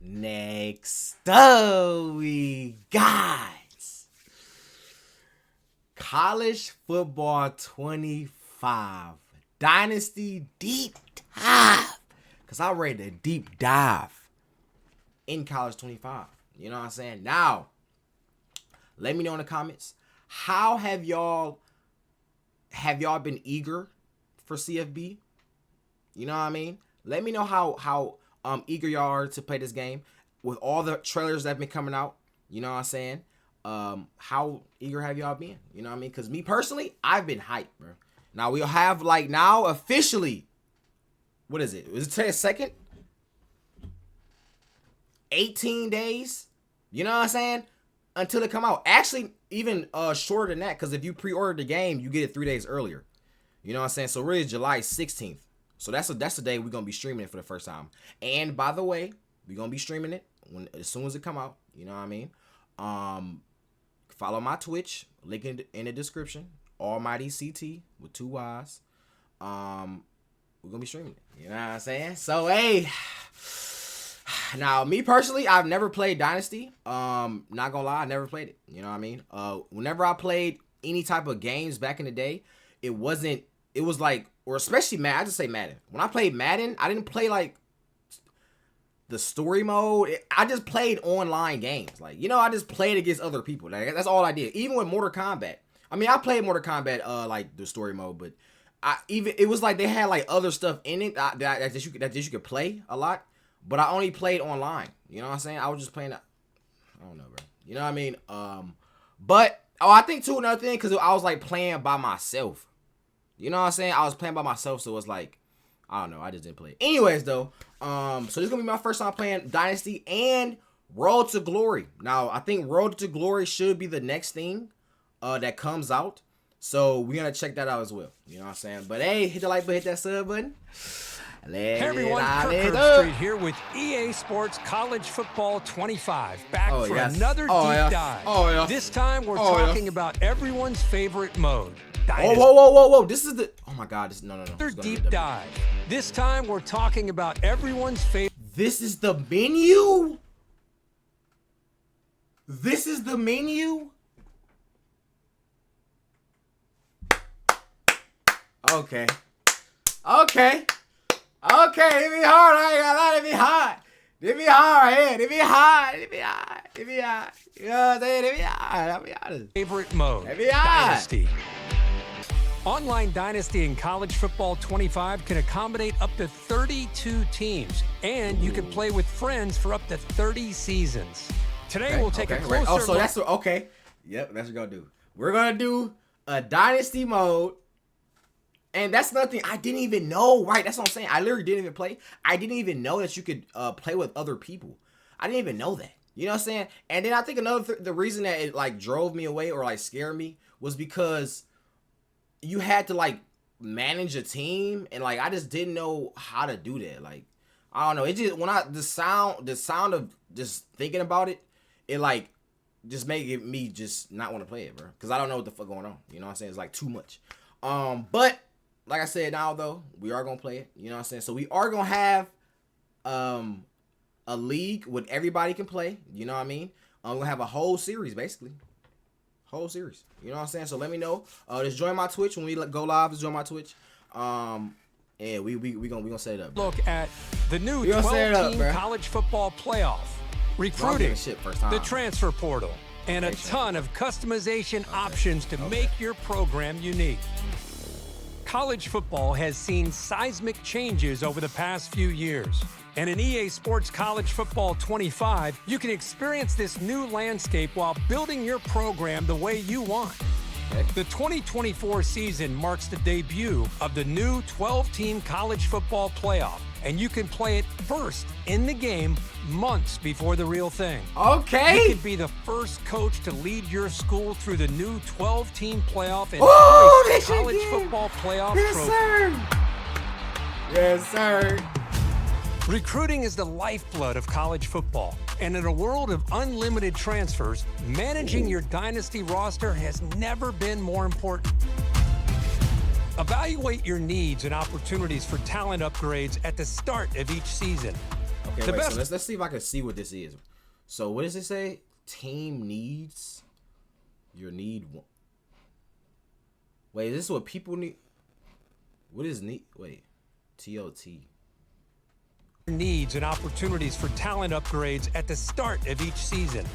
Next up, we got College Football 25 Dynasty Deep Dive. Because I'm ready to deep dive in College 25. You know what I'm saying? Now, let me know in the comments, how have y'all been eager for CFB? You know what I mean? Let me know how eager y'all are to play this game with all the trailers that have been coming out. You know what I'm saying? How eager have y'all been? You know what I mean? Because me personally, I've been hyped, bro. Now we'll have now officially, what is it? Was it today second? 18 days. You know what I'm saying? Until it come out. Actually, even shorter than that, because if you pre-order the game, you get it 3 days earlier. You know what I'm saying? So really, July 16th. So that's the day we're gonna be streaming it for the first time. And by the way, we're gonna be streaming it as soon as it come out. You know what I mean? Follow my Twitch, link in the description. Almighty CT with 2 Y's. We're gonna be streaming it. You know what I'm saying? So hey, now me personally, I've never played Dynasty. Not gonna lie, I never played it. You know what I mean? Whenever I played any type of games back in the day, it was like, or especially Madden, I just say Madden. When I played Madden, I didn't play like the story mode. I just played online games. Like, you know, I just played against other people. Like, that's all I did. Even with Mortal Kombat. I mean, I played Mortal Kombat, like the story mode, but it was like they had like other stuff in it that you could play a lot, but I only played online. You know what I'm saying? I was just playing. I don't know, bro. You know what I mean? But I think too, another thing, because I was like playing by myself. You know what I'm saying? I was playing by myself, so it's like, I don't know. I just didn't play it. Anyways, though, so this is gonna be my first time playing Dynasty and Road to Glory. Now, I think Road to Glory should be the next thing that comes out. So we're gonna check that out as well. You know what I'm saying? But hey, hit the like button, hit that sub button. Hey everyone, Kirk Street here with EA Sports College Football 25, back for another deep dive. This time we're talking about everyone's favorite mode, Dynasty. Whoa. This is the, oh my God, no. Another deep dive. This time we're talking about everyone's favorite. This is the menu? This is the menu? Okay. It be hard. I ain't gonna lie. It be hard. It be hard right here. It be hard. You know what I'm saying? It be hard. I'll be honest. Favorite mode. It be hard. Dynasty. Online Dynasty in College Football 25 can accommodate up to 32 teams, and you can play with friends for up to 30 seasons. Today we'll take a closer look. Oh, so that's okay. Yep, that's what we're gonna do. We're gonna do a Dynasty mode. And that's nothing I didn't even know, right? That's what I'm saying. I literally didn't even play. I didn't even know that you could play with other people. I didn't even know that. You know what I'm saying? And then I think the reason that it like drove me away or like scared me was because you had to like manage a team, and like I just didn't know how to do that. Like, I don't know. It just the sound of just thinking about it, it like just made me just not want to play it, bro. Because I don't know what the fuck going on. You know what I'm saying? It's like too much. But like I said, now though, we are gonna play it. You know what I'm saying? So we are gonna have a league where everybody can play. You know what I mean? We're gonna have a whole series, basically. Whole series. You know what I'm saying? So let me know. Just join my Twitch when we go live. Just join my Twitch. And we gonna set it up. Bro. Look at the new 12-team college football playoff, recruiting, the transfer portal, and a ton of customization options to make your program unique. College football has seen seismic changes over the past few years. And in EA Sports College Football 25, you can experience this new landscape while building your program the way you want. The 2024 season marks the debut of the new 12-team college football playoff, and you can play it first in the game months before the real thing. Okay. You can be the first coach to lead your school through the new 12-team playoff and college football playoff trophy. Yes, sir. Recruiting is the lifeblood of college football, and in a world of unlimited transfers, managing your dynasty roster has never been more important. Evaluate your needs and opportunities for talent upgrades at the start of each season. Okay, wait, so let's see if I can see what this is. So what does it say? Team needs your need one. Wait, is this what people need? What is need? Wait, TOT. Needs and opportunities for talent upgrades at the start of each season.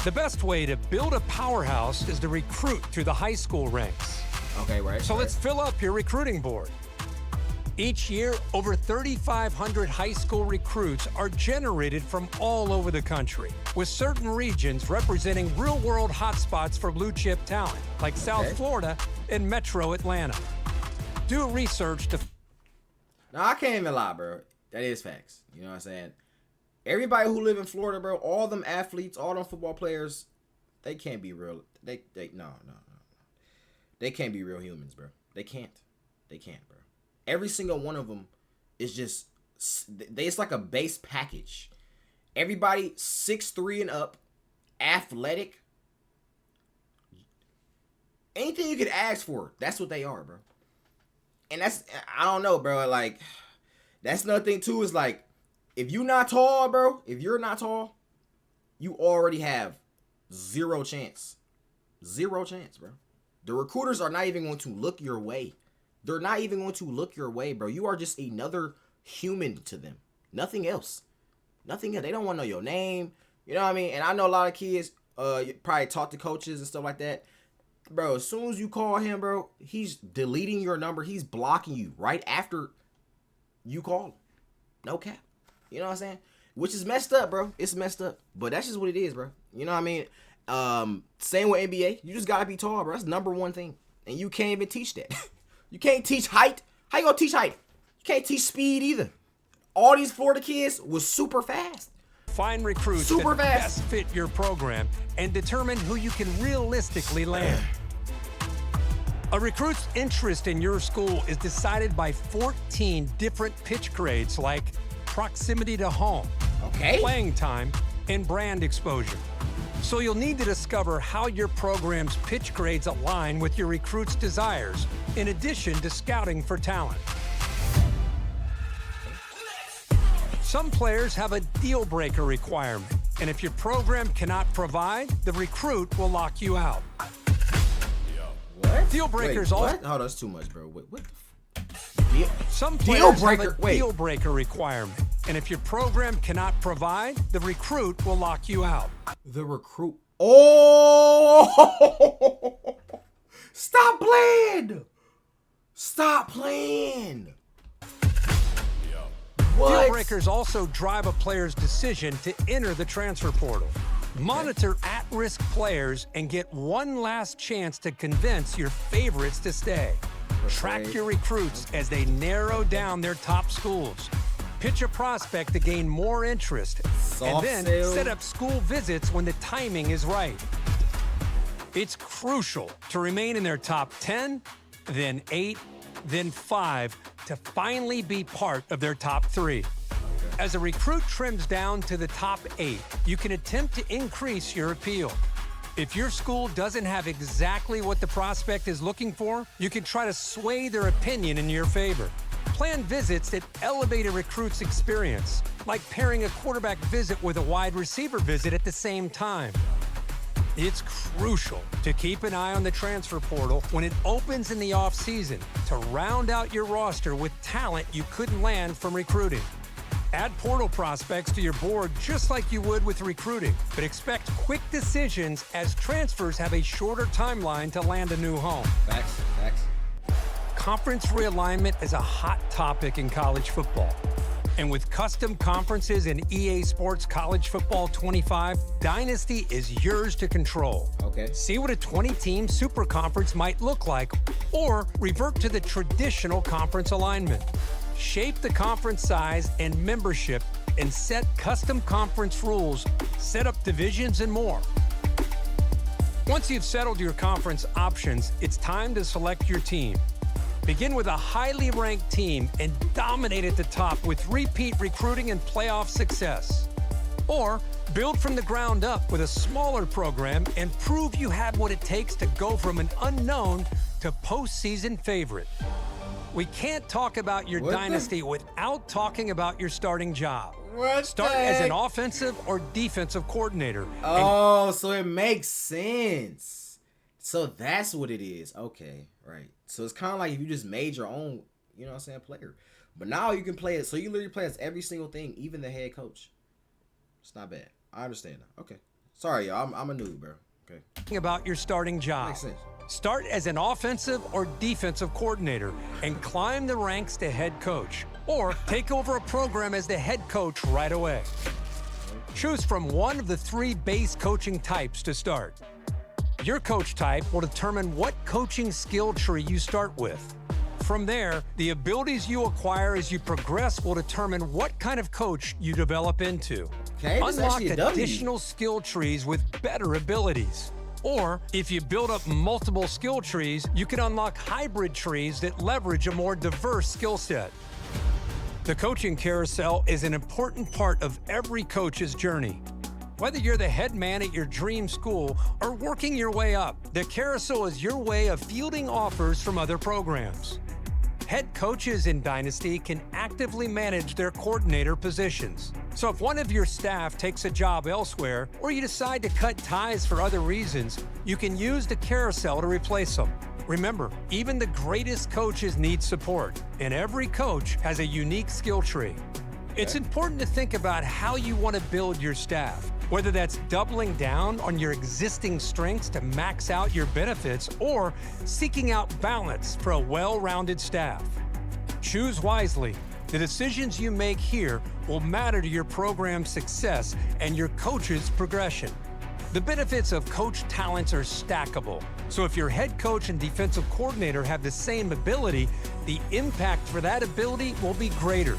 The best way to build a powerhouse is to recruit through the high school ranks. Okay, right. So let's fill up your recruiting board. Each year, over 3,500 high school recruits are generated from all over the country, with certain regions representing real-world hotspots for blue-chip talent, like South Florida and Metro Atlanta. Do research to... Now, I can't even lie, bro. That is facts. You know what I'm saying? Everybody who live in Florida, bro, all them athletes, all them football players, they can't be real. No. They can't be real humans, bro. They can't, bro. Every single one of them is just, it's like a base package. Everybody 6'3" and up, athletic. Anything you could ask for, that's what they are, bro. And that's, I don't know, bro. Like, that's another thing, too, is like, if you're not tall, bro, you already have zero chance. Zero chance, bro. The recruiters are not even going to look your way. They're not even going to look your way, bro. You are just another human to them. Nothing else. Nothing else. They don't want to know your name. You know what I mean? And I know a lot of kids probably talk to coaches and stuff like that. Bro, as soon as you call him, bro, he's deleting your number. He's blocking you right after you call him. No cap. You know what I'm saying? Which is messed up, bro. It's messed up. But that's just what it is, bro. You know what I mean? Same with NBA. You just got to be tall, bro. That's number one thing. And you can't even teach that. You can't teach height. How you gonna teach height? You can't teach speed either. All these Florida kids was super fast. Find recruits that best fit your program and determine who you can realistically land. A recruit's interest in your school is decided by 14 different pitch grades like proximity to home, playing time, and brand exposure. So you'll need to discover how your program's pitch grades align with your recruit's desires, in addition to scouting for talent. Some players have a deal breaker requirement, and if your program cannot provide, the recruit will lock you out. What? Deal breakers all. What? Oh, that's too much, bro. Wait, what? Some players have a deal breaker requirement, and if your program cannot provide, the recruit will lock you out. The recruit. Oh! Stop playing! Stop playing! What? Deal breakers also drive a player's decision to enter the transfer portal. Monitor at-risk players and get one last chance to convince your favorites to stay. Track your recruits as they narrow down their top schools. Pitch a prospect to gain more interest, and then set up school visits when the timing is right. It's crucial to remain in their top 10, then 8, then 5, to finally be part of their top 3. As a recruit trims down to the top 8, you can attempt to increase your appeal. If your school doesn't have exactly what the prospect is looking for, you can try to sway their opinion in your favor. Plan visits that elevate a recruit's experience, like pairing a quarterback visit with a wide receiver visit at the same time. It's crucial to keep an eye on the transfer portal when it opens in the offseason to round out your roster with talent you couldn't land from recruiting. Add portal prospects to your board just like you would with recruiting, but expect quick decisions as transfers have a shorter timeline to land a new home. Facts. Conference realignment is a hot topic in college football. And with custom conferences in EA Sports College Football 25, Dynasty is yours to control. See what a 20-team super conference might look like, or revert to the traditional conference alignment. Shape the conference size and membership and set custom conference rules, set up divisions, and more. Once you've settled your conference options, it's time to select your team. Begin with a highly ranked team and dominate at the top with repeat recruiting and playoff success. Or build from the ground up with a smaller program and prove you have what it takes to go from an unknown to postseason favorite. We can't talk about your dynasty without talking about your starting job. What Start as an offensive or defensive coordinator. Oh, so it makes sense. So that's what it is. Okay, right. So it's kind of like if you just made your own, you know what I'm saying, player. But now you can play it. So you literally play as every single thing, even the head coach. It's not bad. I understand that. Okay. Sorry, y'all. I'm a noob, bro. Okay. About your starting job. Makes sense. Start as an offensive or defensive coordinator and climb the ranks to head coach. Or take over a program as the head coach right away. Choose from one of the 3 base coaching types to start. Your coach type will determine what coaching skill tree you start with. From there, the abilities you acquire as you progress will determine what kind of coach you develop into. Okay, unlock additional skill trees with better abilities. Or, if you build up multiple skill trees, you can unlock hybrid trees that leverage a more diverse skill set. The coaching carousel is an important part of every coach's journey. Whether you're the head man at your dream school or working your way up, the carousel is your way of fielding offers from other programs. Head coaches in Dynasty can actively manage their coordinator positions. So if one of your staff takes a job elsewhere, or you decide to cut ties for other reasons, you can use the carousel to replace them. Remember, even the greatest coaches need support, and every coach has a unique skill tree. It's important to think about how you want to build your staff, whether that's doubling down on your existing strengths to max out your benefits or seeking out balance for a well-rounded staff. Choose wisely. The decisions you make here will matter to your program's success and your coach's progression. The benefits of coach talents are stackable. So if your head coach and defensive coordinator have the same ability, the impact for that ability will be greater.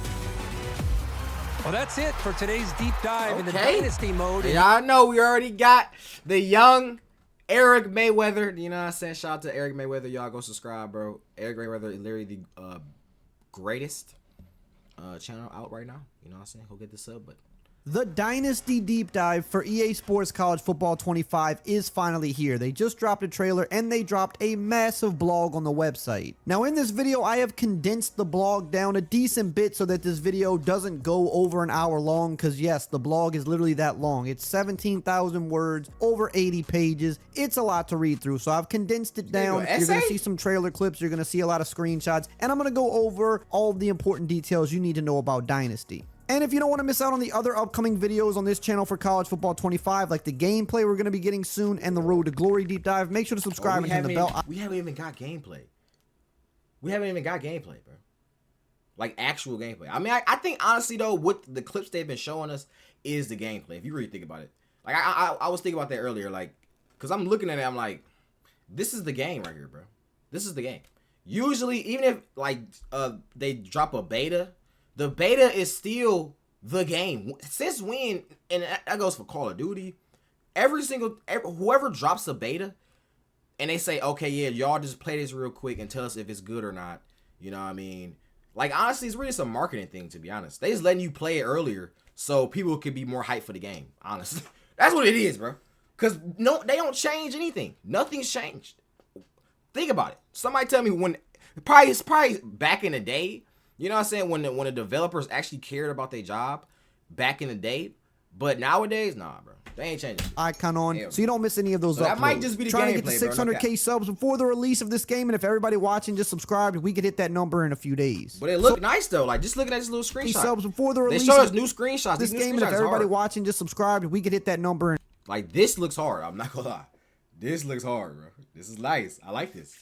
Well, that's it for today's deep dive into Dynasty mode. Y'all know we already got the young Eric Mayweather. You know what I'm saying? Shout out to Eric Mayweather. Y'all go subscribe, bro. Eric Mayweather is literally the greatest channel out right now. You know what I'm saying? Go get this up, but the Dynasty Deep Dive for EA Sports College Football 25 is finally here. They just dropped a trailer and they dropped a massive blog on the website. Now in this video, I have condensed the blog down a decent bit so that this video doesn't go over an hour long, because yes, the blog is literally that long. It's 17,000 words, over 80 pages. It's a lot to read through, so I've condensed it down. You're going to see some trailer clips, you're going to see a lot of screenshots, and I'm going to go over all the important details you need to know about Dynasty. And if you don't want to miss out on the other upcoming videos on this channel for College Football 25, like the gameplay we're going to be getting soon and the Road to Glory deep dive, make sure to subscribe and hit the bell. We haven't even got gameplay. Bro. Like actual gameplay. I mean, I think honestly though, what the clips they've been showing us is the gameplay. If you really think about it, like I was thinking about that earlier, like, cause I'm looking at it, I'm like, this is the game right here, bro. This is the game. Usually, even if like they drop a beta. The beta is still the game. Since when, and that goes for Call of Duty, whoever drops a beta and they say, okay, yeah, y'all just play this real quick and tell us if it's good or not. You know what I mean? Like, honestly, it's really some marketing thing, to be honest. They just letting you play it earlier so people could be more hyped for the game, honestly. That's what it is, bro. Because no, they don't change anything. Nothing's changed. Think about it. Somebody tell me when, it's probably back in the day, you know what I'm saying? When the developers actually cared about their job back in the day. But nowadays, nah, bro. They ain't changing. Icon on, so you don't miss any of those uploads. That might just be the Trying gameplay, to get to 600K subs before the release of this game. And if everybody watching just subscribed, we could hit that number in a few days. But it looked nice, though. Like, just looking at this little screenshot. Subs before the release. They showed us new screenshots. This game, and if everybody watching just subscribed, we could hit that number. Like, this looks hard. I'm not gonna lie. This looks hard, bro. This is nice. I like this.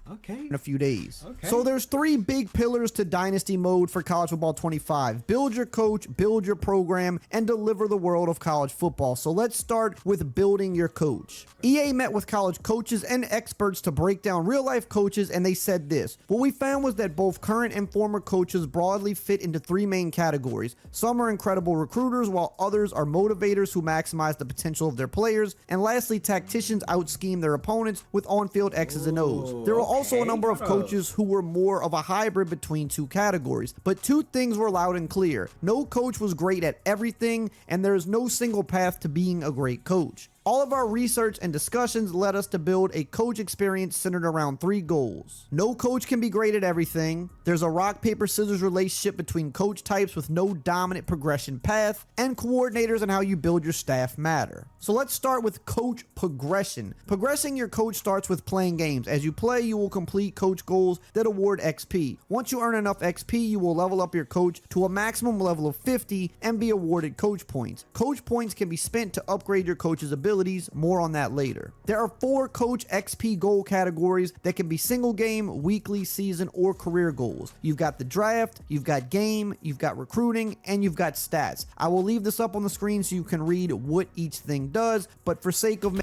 Okay. In a few days. Okay. So there's 3 big pillars to Dynasty mode for College Football 25. Build your coach, build your program, and deliver the world of college football. So let's start with building your coach. EA met with college coaches and experts to break down real-life coaches, and they said this. What we found was that both current and former coaches broadly fit into 3 main categories. Some are incredible recruiters, while others are motivators who maximize the potential of their players. And lastly, tacticians out-scheme their opponents with on-field X's and O's. There were also a number of coaches who were more of a hybrid between 2 categories, but 2 things were loud and clear. No coach was great at everything, and there is no single path to being a great coach. All of our research and discussions led us to build a coach experience centered around 3 goals. No coach can be great at everything. There's a rock, paper, scissors relationship between coach types with no dominant progression path, and coordinators and how you build your staff matter. So let's start with coach progression. Progressing your coach starts with playing games. As you play, you will complete coach goals that award XP. Once you earn enough XP, you will level up your coach to a maximum level of 50 and be awarded coach points. Coach points can be spent to upgrade your coach's abilities. More on that later. There are 4 coach XP goal categories that can be single game, weekly, season, or career goals. You've got the draft, you've got game, you've got recruiting, and you've got stats. I will leave this up on the screen so you can read what each thing does, but for sake of so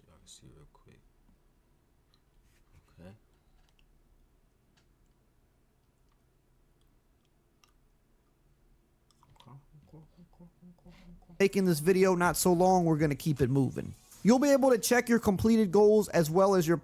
y'all can see real quick. Okay. making this video not so long, we're going to keep it moving. You'll be able to check your completed goals as well as your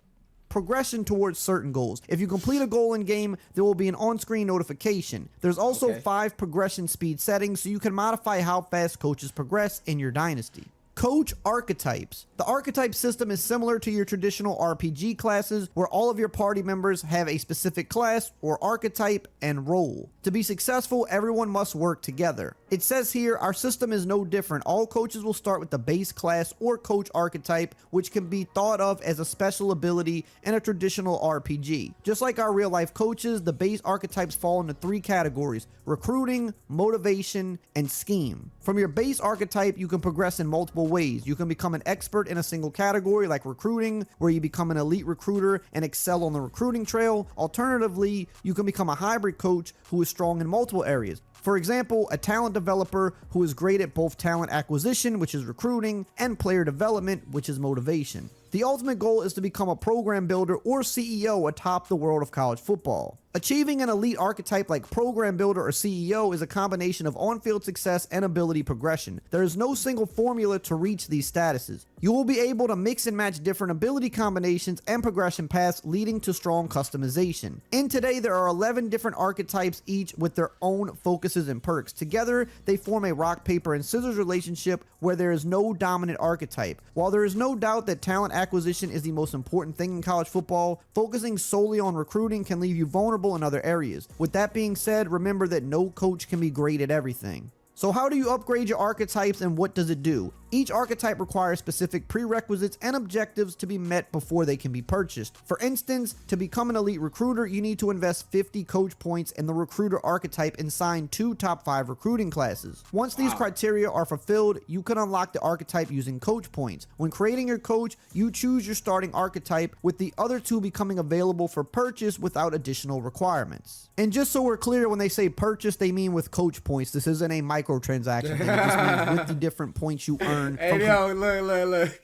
progression towards certain goals. If you complete a goal in game, there will be an on-screen notification. There's also 5 progression speed settings, so you can modify how fast coaches progress in your dynasty. Coach archetypes. The archetype system is similar to your traditional RPG classes, where all of your party members have a specific class or archetype and role. To be successful, everyone must work together. It says here, our system is no different. All coaches will start with the base class or coach archetype, which can be thought of as a special ability in a traditional RPG. Just like our real life coaches, the base archetypes fall into 3 categories: recruiting, motivation, and scheme. From your base archetype, you can progress in multiple ways. You can become an expert in a single category like recruiting, where you become an elite recruiter and excel on the recruiting trail. Alternatively, you can become a hybrid coach who is strong in multiple areas. For example, a talent developer who is great at both talent acquisition, which is recruiting, and player development, which is motivation. The ultimate goal is to become a program builder or CEO atop the world of college football. Achieving an elite archetype like program builder or CEO is a combination of on-field success and ability progression. There is no single formula to reach these statuses. You will be able to mix and match different ability combinations and progression paths, leading to strong customization. In today, there are 11 different archetypes, each with their own focuses and perks. Together, they form a rock, paper, and scissors relationship where there is no dominant archetype. While there is no doubt that talent acquisition is the most important thing in college football, focusing solely on recruiting can leave you vulnerable in other areas. With that being said, remember that no coach can be great at everything. So how do you upgrade your archetypes and what does it do? Each archetype requires specific prerequisites and objectives to be met before they can be purchased. For instance, to become an elite recruiter, you need to invest 50 coach points in the recruiter archetype and sign 2 top 5 recruiting classes. Once these criteria are fulfilled, you can unlock the archetype using coach points. When creating your coach, you choose your starting archetype, with the other 2 becoming available for purchase without additional requirements. And just so we're clear, when they say purchase, they mean with coach points. This isn't a microtransaction thing. It just means with the different points you earn. Hey, yo, look.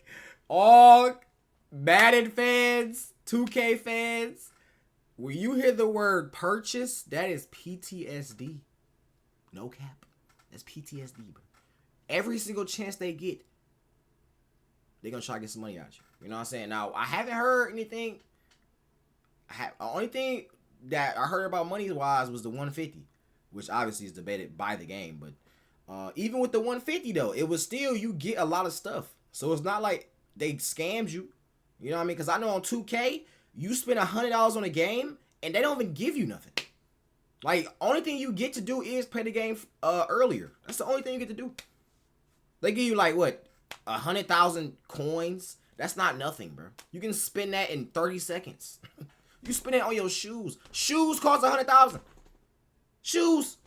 All Madden fans, 2K fans, when you hear the word purchase, that is PTSD. No cap. That's PTSD, bro. Every single chance they get, they're going to try to get some money out you. You know what I'm saying? Now, I haven't heard anything. The only thing that I heard about money-wise was the 150, which obviously is debated by the game, but even with the 150 though, it was still, you get a lot of stuff. So it's not like they scammed you. You know what I mean? Because I know on 2K, you spend $100 on a game and they don't even give you nothing. Like, only thing you get to do is play the game earlier. That's the only thing you get to do. They give you like what, 100,000 coins. That's not nothing, bro. You can spend that in 30 seconds. You spend it on your shoes. Shoes cost 100,000. Shoes.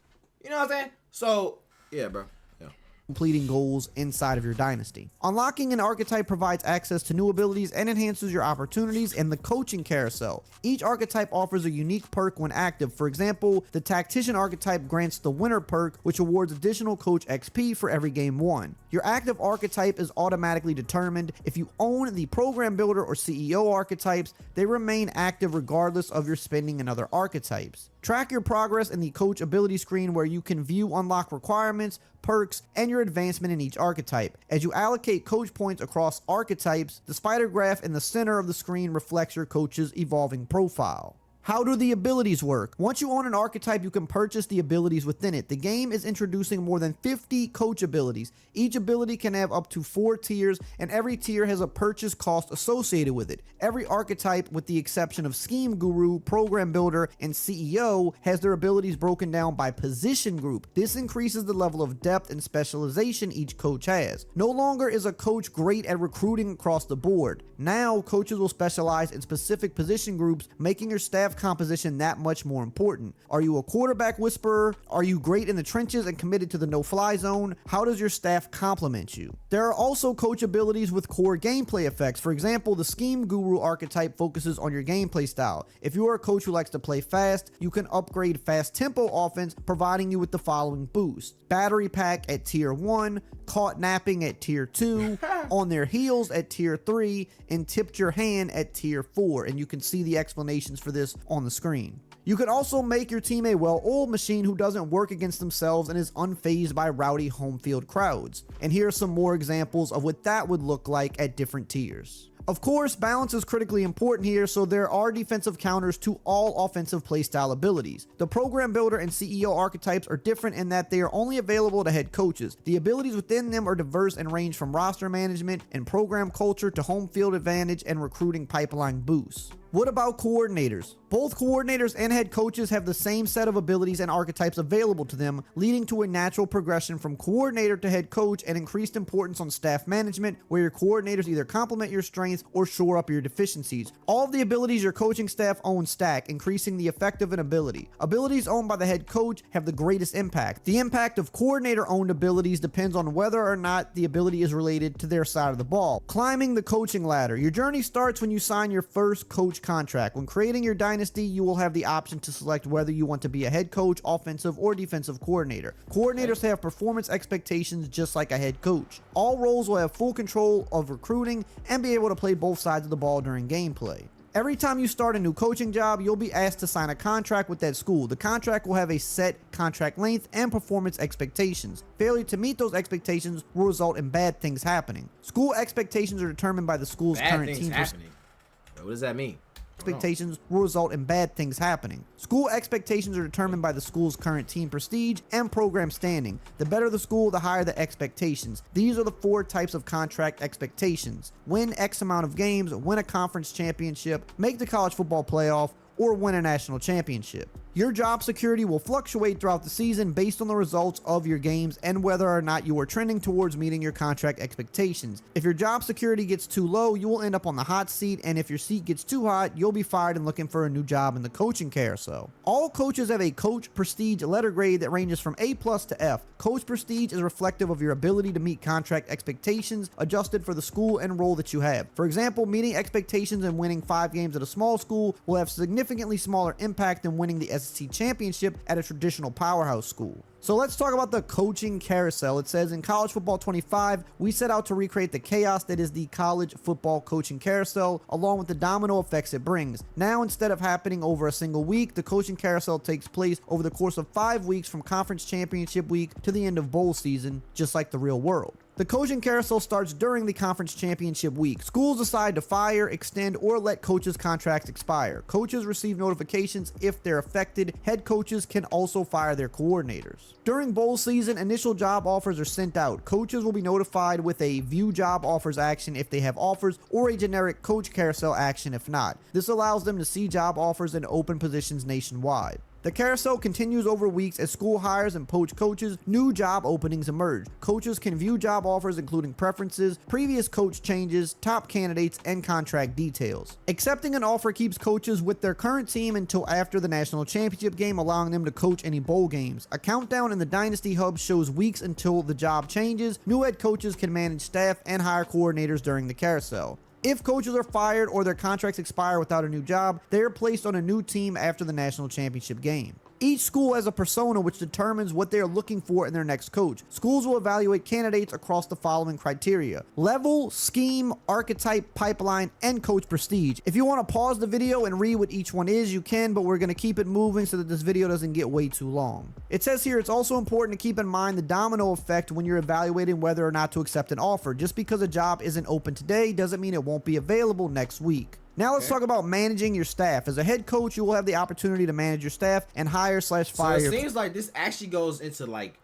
You know what I'm saying? So yeah, bro. Yeah. Completing goals inside of your dynasty. Unlocking an archetype provides access to new abilities and enhances your opportunities in the coaching carousel. Each archetype offers a unique perk when active. For example, the tactician archetype grants the winner perk, which awards additional coach XP for every game won. Your active archetype is automatically determined. If you own the program builder or CEO archetypes, they remain active regardless of your spending in other archetypes. Track your progress in the coach ability screen, where you can view unlock requirements, perks, and your advancement in each archetype. As you allocate coach points across archetypes, the spider graph in the center of the screen reflects your coach's evolving profile. How do the abilities work? Once you own an archetype, you can purchase the abilities within it. The game is introducing more than 50 coach abilities. Each ability can have up to 4 tiers, and every tier has a purchase cost associated with it. Every archetype, with the exception of Scheme Guru, Program Builder, and CEO, has their abilities broken down by position group. This increases the level of depth and specialization each coach has. No longer is a coach great at recruiting across the board. Now, coaches will specialize in specific position groups, making your staff composition that much more important. Are you a quarterback whisperer? Are you great in the trenches and committed to the no-fly zone? How does your staff complement you? There are also coach abilities with core gameplay effects. For example, the Scheme Guru archetype focuses on your gameplay style. If you are a coach who likes to play fast, you can upgrade fast tempo offense, providing you with the following boosts: battery pack at tier 1, caught napping at tier 2, on their heels at tier 3, and tipped your hand at tier 4. And you can see the explanations for this on the screen. You could also make your team a well-oiled machine who doesn't work against themselves and is unfazed by rowdy home field crowds. And here are some more examples of what that would look like at different tiers. Of course, balance is critically important here, so there are defensive counters to all offensive playstyle abilities. The Program Builder and CEO archetypes are different in that they are only available to head coaches. The abilities within them are diverse and range from roster management and program culture to home field advantage and recruiting pipeline boosts. What about coordinators? Both coordinators and head coaches have the same set of abilities and archetypes available to them, leading to a natural progression from coordinator to head coach and increased importance on staff management, where your coordinators either complement your strengths or shore up your deficiencies. All of the abilities your coaching staff owns stack, increasing the effective and ability. Abilities owned by the head coach have the greatest impact. The impact of coordinator-owned abilities depends on whether or not the ability is related to their side of the ball. Climbing the coaching ladder. Your journey starts when you sign your first coach contract. When creating your dynasty, you will have the option to select whether you want to be a head coach, offensive, or defensive coordinator. Coordinators have performance expectations just like a head coach. All roles will have full control of recruiting and be able to play both sides of the ball during gameplay. Every time you start a new coaching job, you'll be asked to sign a contract with that school. The contract will have a set contract length and performance expectations. Failure to meet those expectations will result in bad things happening. School expectations are determined by the school's current team. What does that mean? Expectations will result in bad things happening. School expectations are determined by the school's current team prestige and program standing. The better the school, the higher the expectations. These are the 4 types of contract expectations: win X amount of games, win a conference championship, make the college football playoff, or win a national championship. Your job security will fluctuate throughout the season based on the results of your games and whether or not you are trending towards meeting your contract expectations. If your job security gets too low, you will end up on the hot seat, and if your seat gets too hot, you'll be fired and looking for a new job in the coaching carousel. All coaches have a coach prestige letter grade that ranges from A+ to F. Coach prestige is reflective of your ability to meet contract expectations, adjusted for the school and role that you have. For example, meeting expectations and winning 5 games at a small school will have significantly smaller impact than winning the SEC championship at a traditional powerhouse school. So let's talk about the coaching carousel. It says in College Football 25, we set out to recreate the chaos that is the college football coaching carousel, along with the domino effects it brings. Now, instead of happening over a single week, the coaching carousel takes place over the course of 5 weeks, from conference championship week to the end of bowl season, just like the real world. The coaching carousel starts during the conference championship week. Schools decide to fire, extend, or let coaches' contracts expire. Coaches receive notifications if they're affected. Head coaches can also fire their coordinators. During bowl season, initial job offers are sent out. Coaches will be notified with a view job offers action if they have offers, or a generic coach carousel action if not. This allows them to see job offers in open positions nationwide. The carousel continues over weeks as school hires and poach coaches. New job openings emerge. Coaches can view job offers including preferences, previous coach changes, top candidates, and contract details. Accepting an offer keeps coaches with their current team until after the national championship game, allowing them to coach any bowl games. A countdown in the Dynasty Hub shows weeks until the job changes. New head coaches can manage staff and hire coordinators during the carousel. If coaches are fired or their contracts expire without a new job, they are placed on a new team after the national championship game. Each school has a persona which determines what they are looking for in their next coach. Schools will evaluate candidates across the following criteria: level, scheme, archetype, pipeline, and coach prestige. If you want to pause the video and read what each one is, you can, but we're going to keep it moving so that this video doesn't get way too long. It says here it's also important to keep in mind the domino effect when you're evaluating whether or not to accept an offer. Just because a job isn't open today doesn't mean it won't be available next week. Now let's talk about managing your staff. As a head coach, you will have the opportunity to manage your staff and hire/fire. So it seems like this actually goes into like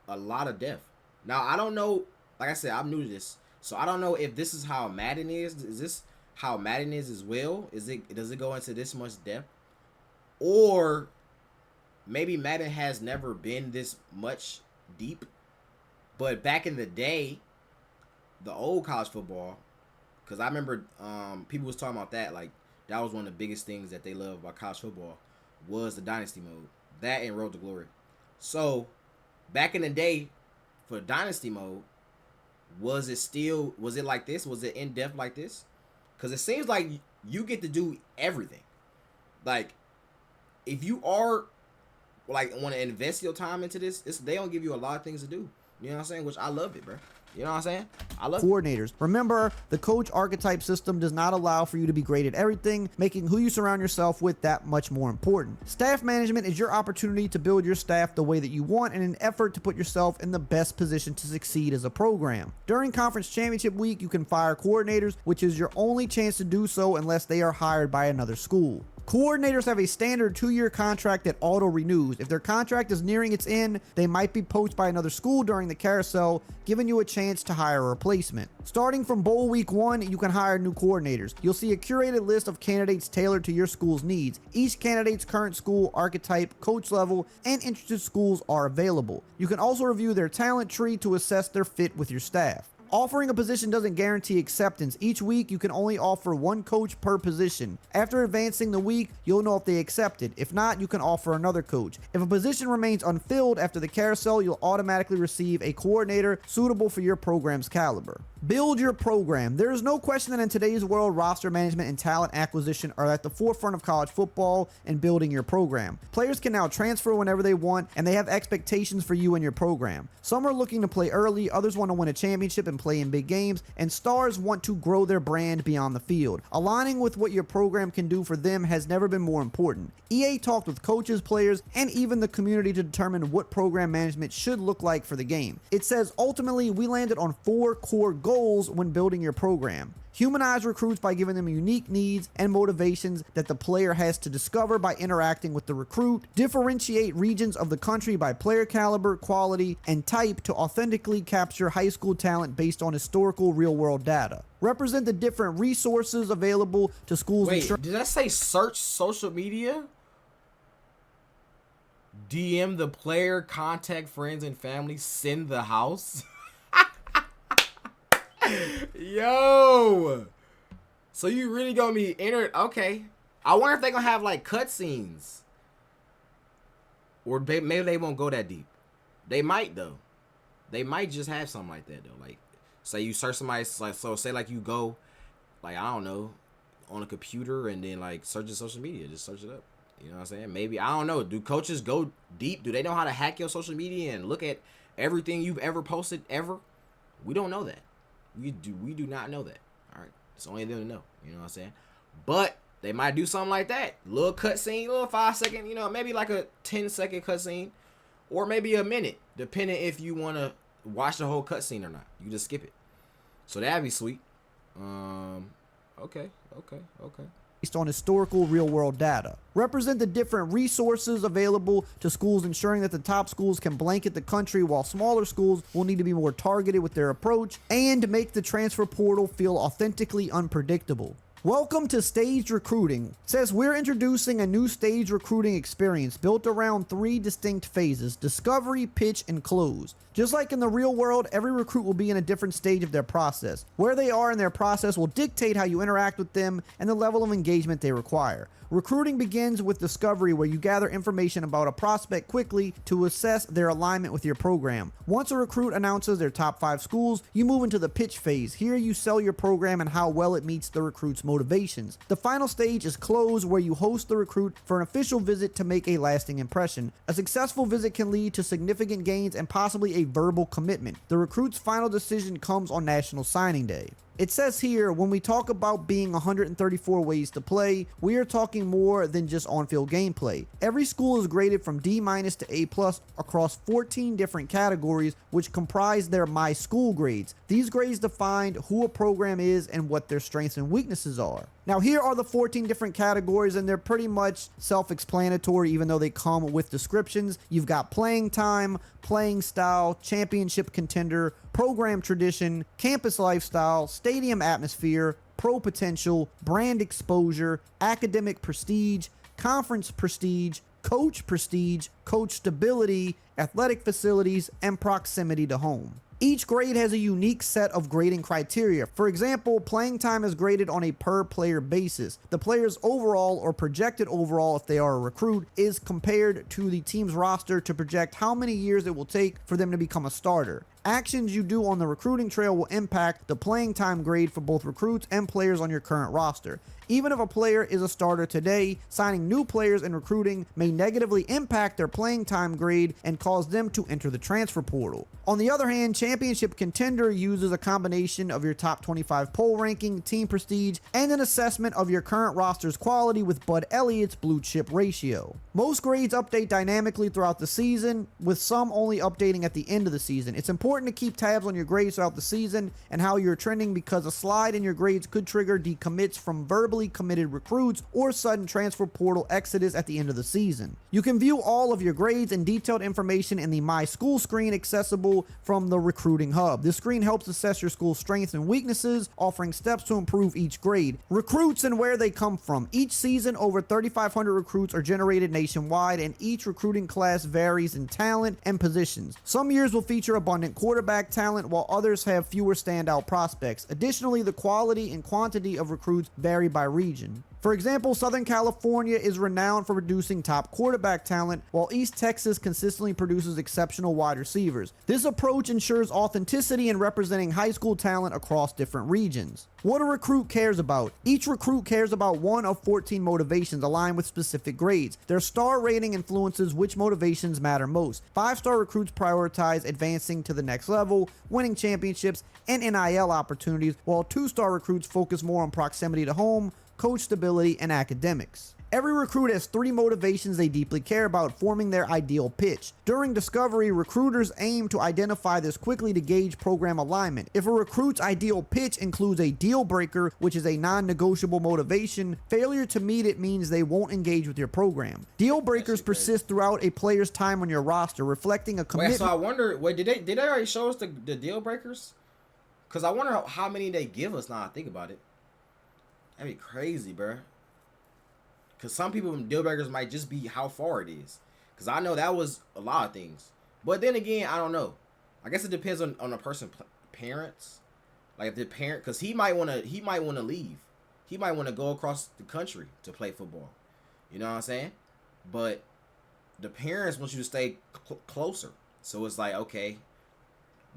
a lot of depth. Now I don't know. Like I said, I'm new to this, so I don't know if this is how Madden is. Is this how Madden is as well? Does it go into this much depth, or maybe Madden has never been this much deep? But back in the day, the old college football, because I remember people was talking about that, like that was one of the biggest things that they love about college football was the Dynasty mode. That and Road to Glory. So back in the day, for Dynasty mode, was it like this? Was it in depth like this? Because it seems like you get to do everything. Like, if you are like want to invest your time into this, they don't give you a lot of things to do. You know what I'm saying? Which I love it, bro. You know what I'm saying? I love coordinators. Remember, the coach archetype system does not allow for you to be great at everything, making who you surround yourself with that much more important. Staff management is your opportunity to build your staff the way that you want in an effort to put yourself in the best position to succeed as a program. During conference championship week, you can fire coordinators, which is your only chance to do so unless they are hired by another school. Coordinators have a standard 2-year contract that auto-renews. If their contract is nearing its end, they might be poached by another school during the carousel, giving you a chance to hire a replacement. Starting from Bowl Week 1, you can hire new coordinators. You'll see a curated list of candidates tailored to your school's needs. Each candidate's current school, archetype, coach level, and interested schools are available. You can also review their talent tree to assess their fit with your staff. Offering a position doesn't guarantee acceptance. Each week, you can only offer one coach per position. After advancing the week, you'll know if they accepted. If not, you can offer another coach. If a position remains unfilled after the carousel, you'll automatically receive a coordinator suitable for your program's caliber. Build your program. There is no question that in today's world, roster management and talent acquisition are at the forefront of college football and building your program. Players can now transfer whenever they want, and they have expectations for you and your program. Some are looking to play early, others want to win a championship and play in big games, and stars want to grow their brand beyond the field. Aligning with what your program can do for them has never been more important. EA talked with coaches, players, and even the community to determine what program management should look like for the game. It says, ultimately, we landed on 4 core goals when building your program. Humanize recruits by giving them unique needs and motivations that the player has to discover by interacting with the recruit. Differentiate regions of the country by player caliber, quality, and type to authentically capture high school talent based on historical real-world data. Represent the different resources available to schools. Wait, did I say search social media? DM the player, contact friends and family, send the house? Yo, so you really gonna be entered? Okay, I wonder if they gonna have like cutscenes, or maybe they won't go that deep. They might though. They might just have something like that though. Like, say you search somebody, like, so say like you go, like, I don't know, on a computer and then like search your social media, just search it up. You know what I'm saying? Maybe, I don't know. Do coaches go deep? Do they know how to hack your social media and look at everything you've ever posted ever? We don't know that. We do not know that. All right, it's only them to know. You know what I'm saying? But they might do something like that. Little cutscene, little 5-second. You know, maybe like a 10-second cutscene, or maybe a minute, depending if you want to watch the whole cutscene or not. You just skip it. So that'd be sweet. Okay. Based on historical real-world data. Represent the different resources available to schools, ensuring that the top schools can blanket the country while smaller schools will need to be more targeted with their approach, and make the transfer portal feel authentically unpredictable. Welcome to staged recruiting. It says we're introducing a new stage recruiting experience built around 3 distinct phases: discovery, pitch, and close. Just like in the real world, every recruit will be in a different stage of their process. Where they are in their process will dictate how you interact with them and the level of engagement they require. Recruiting begins with discovery, where you gather information about a prospect quickly to assess their alignment with your program. Once a recruit announces their top 5 schools, you move into the pitch phase. Here you sell your program and how well it meets the recruit's motivations. The final stage is close, where you host the recruit for an official visit to make a lasting impression. A successful visit can lead to significant gains and possibly a verbal commitment. The recruit's final decision comes on National Signing Day. It says here, when we talk about being 134 ways to play, we are talking more than just on-field gameplay. Every school is graded from D- to A+ across 14 different categories, which comprise their My School grades. These grades define who a program is and what their strengths and weaknesses are. Now here are the 14 different categories, and they're pretty much self-explanatory even though they come with descriptions. You've got playing time, playing style, championship contender, program tradition, campus lifestyle, stadium atmosphere, pro potential, brand exposure, academic prestige, conference prestige, coach prestige, coach stability, athletic facilities, and proximity to home. Each grade has a unique set of grading criteria. For example, playing time is graded on a per player basis. The player's overall or projected overall, if they are a recruit, is compared to the team's roster to project how many years it will take for them to become a starter. Actions you do on the recruiting trail will impact the playing time grade for both recruits and players on your current roster. Even if a player is a starter today, signing new players and recruiting may negatively impact their playing time grade and cause them to enter the transfer portal. On the other hand, championship contender uses a combination of your top 25 poll ranking, team prestige, and an assessment of your current roster's quality with Bud Elliott's blue chip ratio. Most grades update dynamically throughout the season, with some only updating at the end of the season. It's important to keep tabs on your grades throughout the season and how you're trending, because a slide in your grades could trigger decommits from verbally committed recruits or sudden transfer portal exodus at the end of the season. You can view all of your grades and detailed information in the My School screen accessible from the Recruiting Hub. This screen helps assess your school's strengths and weaknesses, offering steps to improve each grade. Recruits and where they come from. Each season, over 3,500 recruits are generated nationwide, and each recruiting class varies in talent and positions. Some years will feature abundant quarterback talent, while others have fewer standout prospects. Additionally, the quality and quantity of recruits vary by region. For example, Southern California is renowned for producing top quarterback talent, while East Texas consistently produces exceptional wide receivers. This approach ensures authenticity in representing high school talent across different regions. What a recruit cares about. Each recruit cares about one of 14 motivations aligned with specific grades. Their star rating influences which motivations matter most. 5-star recruits prioritize advancing to the next level, winning championships, and NIL opportunities, while 2-star recruits focus more on proximity to home, coach stability, and academics. Every recruit has 3 motivations they deeply care about, forming their ideal pitch. During discovery, recruiters aim to identify this quickly to gauge program alignment. If a recruit's ideal pitch includes a deal breaker, which is a non-negotiable motivation, failure to meet it means they won't engage with your program. Deal breakers persist throughout a player's time on your roster, reflecting a commitment. Wait, so I wonder, did they already show us the deal breakers? Because I wonder how many they give us now I think about it. That'd be crazy, bro. Because some people, deal breakers might just be how far it is. Because I know that was a lot of things. But then again, I don't know. I guess it depends on the person's parents. Like if the parent, because he might want to leave. He might want to go across the country to play football. You know what I'm saying? But the parents want you to stay closer. So it's like, okay,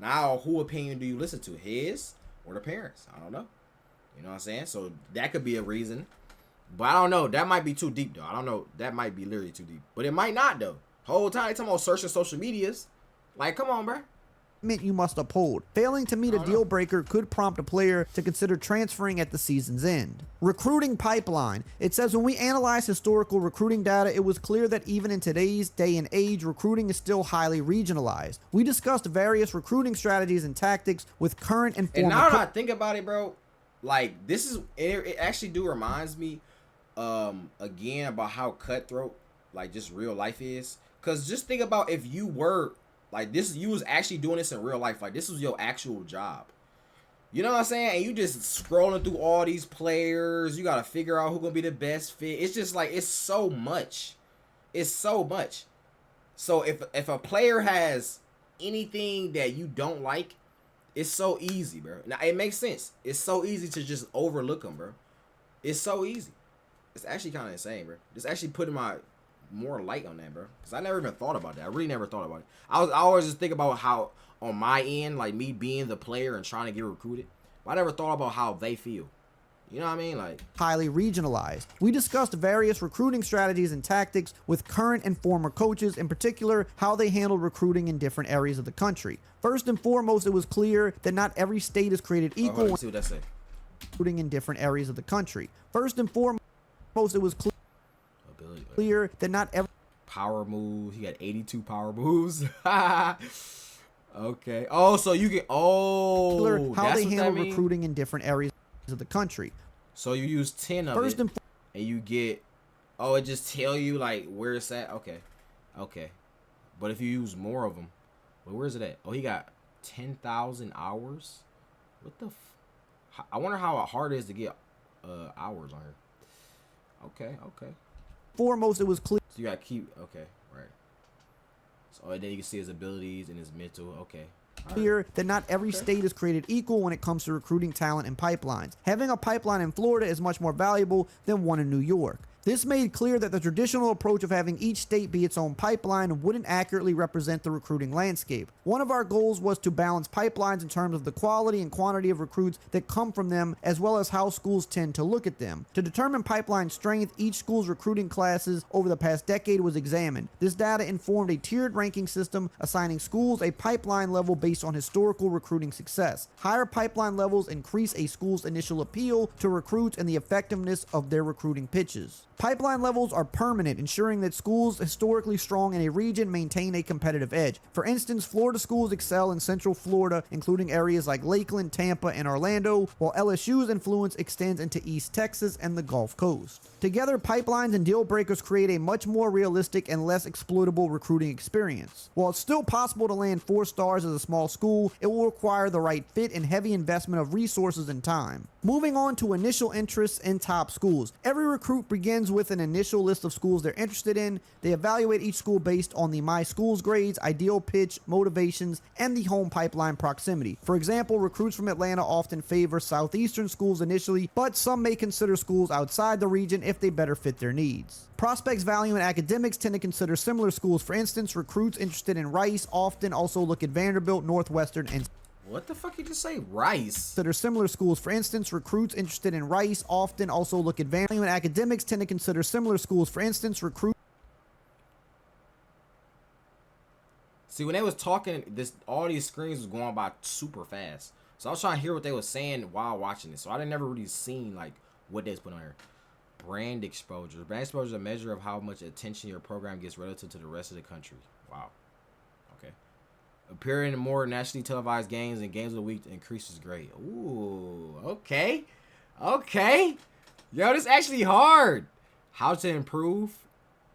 now who opinion do you listen to? His or the parents? I don't know. You know what I'm saying? So that could be a reason. But I don't know. That might be too deep, though. I don't know. That might be literally too deep. But it might not, though. Whole time they talking about searching social medias. Like, come on, bro. You must uphold. Failing to meet a deal breaker could prompt a player to consider transferring at the season's end. Recruiting pipeline. It says when we analyze historical recruiting data, it was clear that even in today's day and age, recruiting is still highly regionalized. We discussed various recruiting strategies and tactics with current and former. And now that I think about it, bro, like this is it actually reminds me again about how cutthroat like just real life is. Cause just think about if you were like this, you was actually doing this in real life, like this was your actual job. You know what I'm saying? And you just scrolling through all these players, you gotta figure out who's gonna be the best fit. It's just like it's so much. It's so much. So if a player has anything that you don't like, it's so easy, bro. Now, it makes sense. It's so easy to just overlook them, bro. It's so easy. It's actually kind of insane, bro. Just actually putting more light on that, bro. Because I never even thought about that. I really never thought about it. I always just think about how, on my end, like me being the player and trying to get recruited, but I never thought about how they feel. You know what I mean? Like highly regionalized. We discussed various recruiting strategies and tactics with current and former coaches, in particular how they handled recruiting in different areas of the country. First and foremost, it was clear that not every state is created equal. Let's see what that say. Recruiting in different areas of the country. First and foremost, it was clear that not every power moves. He got 82 power moves. Okay. Oh, so you can. Oh, how they handle recruiting in different areas of the country. So you use 10 of it, and you get, oh, it just tell you like where it's at. Okay. But if you use more of them, well, where is it at? Oh, he got 10,000 hours. What the? I wonder how hard it is to get hours on here. Okay. Foremost, it was clear. So you gotta keep. Okay, right. So then you can see his abilities and his mental. Okay. Clear that not every state is created equal when it comes to recruiting talent and pipelines. Having a pipeline in Florida is much more valuable than one in New York. This made clear that the traditional approach of having each state be its own pipeline wouldn't accurately represent the recruiting landscape. One of our goals was to balance pipelines in terms of the quality and quantity of recruits that come from them, as well as how schools tend to look at them. To determine pipeline strength, each school's recruiting classes over the past decade was examined. This data informed a tiered ranking system, assigning schools a pipeline level based on historical recruiting success. Higher pipeline levels increase a school's initial appeal to recruits and the effectiveness of their recruiting pitches. Pipeline levels are permanent, ensuring that schools historically strong in a region maintain a competitive edge. For instance, Florida schools excel in Central Florida, including areas like Lakeland, Tampa, and Orlando, while LSU's influence extends into East Texas and the Gulf Coast. Together, pipelines and deal breakers create a much more realistic and less exploitable recruiting experience. While it's still possible to land 4 stars as a small school, it will require the right fit and heavy investment of resources and time. Moving on to initial interests in top schools. Every recruit begins with an initial list of schools they're interested in. They evaluate each school based on the My Schools grades, ideal pitch, motivations, and the home pipeline proximity. For example, recruits from Atlanta often favor southeastern schools initially, but some may consider schools outside the region if they better fit their needs. Prospects valuing academics tend to consider similar schools. For instance, recruits interested in Rice often also look at Vanderbilt, Northwestern, and what the fuck you just say? Rice? That are similar schools. For instance, recruits interested in Rice often also look at Vanderbilt, and academics tend to consider similar schools. For instance, recruits. See, when they was talking, all these screens was going by super fast. So I was trying to hear what they was saying while watching it. So I didn't never really seen like what they was putting on here. Brand exposure. Brand exposure is a measure of how much attention your program gets relative to the rest of the country. Wow. Okay. Appearing in more nationally televised games and games of the week increases grade. Ooh, okay. Yo, this is actually hard. How to improve?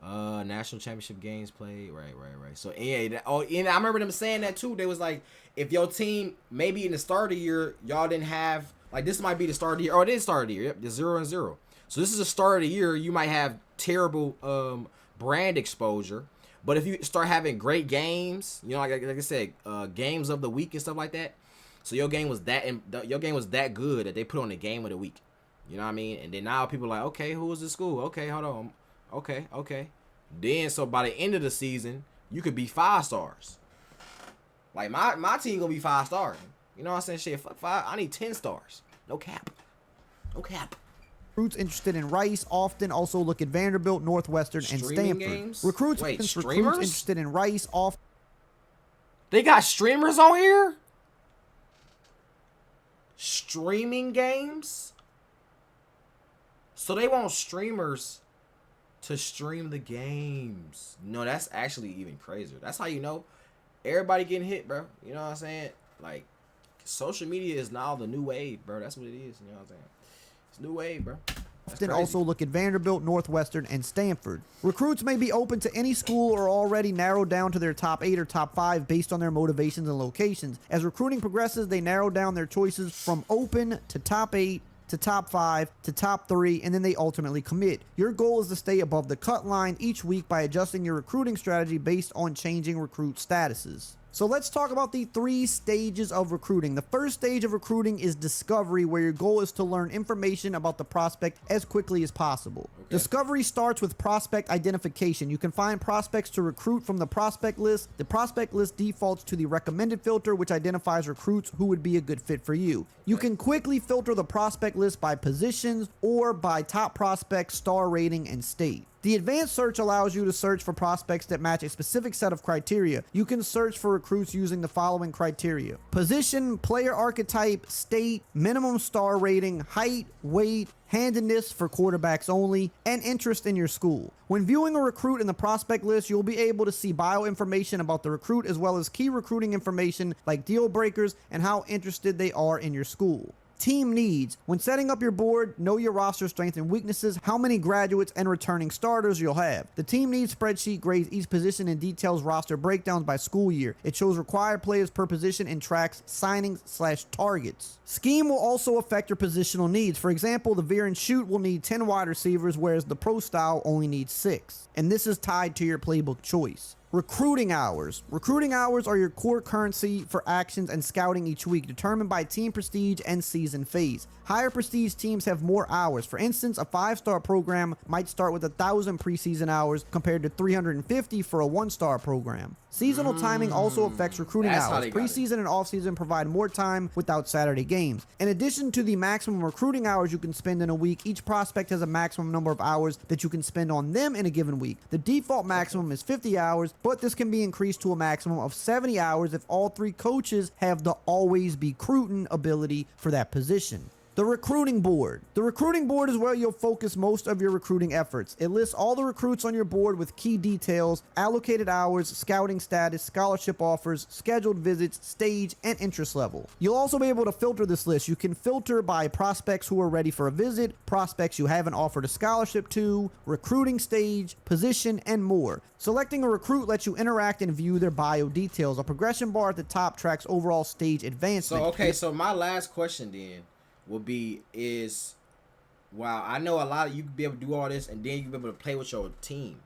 National championship games played. Right. So yeah, and I remember them saying that too. They was like, if your team maybe in the start of the year y'all didn't have like this might be the start of the year. Oh, it is start of the year. Yep, the 0-0. So this is the start of the year. You might have terrible brand exposure. But if you start having great games, you know, like I said, games of the week and stuff like that. So your game was that good that they put on the game of the week. You know what I mean? And then now people are like, okay, who is this school? Okay, hold on. Okay. Then so by the end of the season, you could be 5 stars. Like my team gonna be 5 stars. You know what I'm saying? Shit, fuck 5. I need 10 stars. No cap. Recruits interested in Rice often also look at Vanderbilt, Northwestern, and Stanford. Games? Recruits interested in Rice often. They got streamers on here? Streaming games? So they want streamers to stream the games. No, that's actually even crazier. That's how you know everybody getting hit, bro. You know what I'm saying? Like, social media is now the new wave, bro. That's what it is. You know what I'm saying? It's new wave, bro. Often also look at Vanderbilt, Northwestern, and Stanford. Recruits may be open to any school or already narrowed down to their top 8 or top 5 based on their motivations and locations. As recruiting progresses, they narrow down their choices from open to top 8 to top 5 to top 3, and then they ultimately commit. Your goal is to stay above the cut line each week by adjusting your recruiting strategy based on changing recruit statuses. So let's talk about the 3 stages of recruiting. The first stage of recruiting is discovery, where your goal is to learn information about the prospect as quickly as possible. Okay. Discovery starts with prospect identification. You can find prospects to recruit from the prospect list. The prospect list defaults to the recommended filter, which identifies recruits who would be a good fit for you. You can quickly filter the prospect list by positions or by top prospect, star rating, and state. The advanced search allows you to search for prospects that match a specific set of criteria. You can search for recruits using the following criteria: position, player archetype, state, minimum star rating, height, weight, handedness for quarterbacks only, and interest in your school. When viewing a recruit in the prospect list, you'll be able to see bio information about the recruit as well as key recruiting information like deal breakers and how interested they are in your school. Team needs. When setting up your board, know your roster strengths and weaknesses, how many graduates and returning starters you'll have. The team needs spreadsheet grades each position and details roster breakdowns by school year. It shows required players per position and tracks signings/targets. Scheme will also affect your positional needs. For example, the veer and shoot will need 10 wide receivers, whereas the pro style only needs 6. And this is tied to your playbook choice. Recruiting hours. Recruiting hours are your core currency for actions and scouting each week, determined by team prestige and season phase. Higher prestige teams have more hours. For instance, a 5-star program might start with 1,000 preseason hours compared to 350 for a 1-star program. Seasonal timing also affects recruiting hours. Preseason and offseason provide more time without Saturday games. In addition to the maximum recruiting hours you can spend in a week, each prospect has a maximum number of hours that you can spend on them in a given week. The default maximum is 50 hours, but this can be increased to a maximum of 70 hours if all 3 coaches have the always be recruiting ability for that position. The recruiting board. The recruiting board is where you'll focus most of your recruiting efforts. It lists all the recruits on your board with key details, allocated hours, scouting status, scholarship offers, scheduled visits, stage, and interest level. You'll also be able to filter this list. You can filter by prospects who are ready for a visit, prospects you haven't offered a scholarship to, recruiting stage, position, and more. Selecting a recruit lets you interact and view their bio details. A progression bar at the top tracks overall stage advancement. So my last question then will be wow, I know a lot of you could be able to do all this and then you be able to play with your team.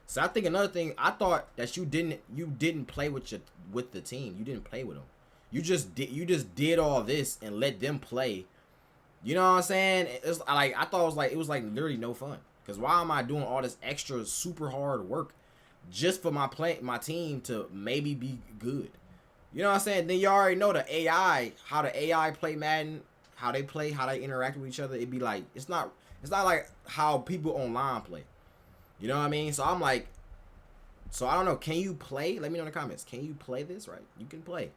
So I think another thing, I thought that you didn't play with the team. You didn't play with them. You just did all this and let them play. You know what I'm saying? It's like I thought it was like literally no fun. Cause why am I doing all this extra super hard work just for my team to maybe be good? You know what I'm saying? Then you already know the AI, how the AI play Madden. How they play, how they interact with each other, it'd be like it's not like how people online play. You know what I mean? So I'm like, so I don't know. Can you play? Let me know in the comments. Can you play this? Right? You can play.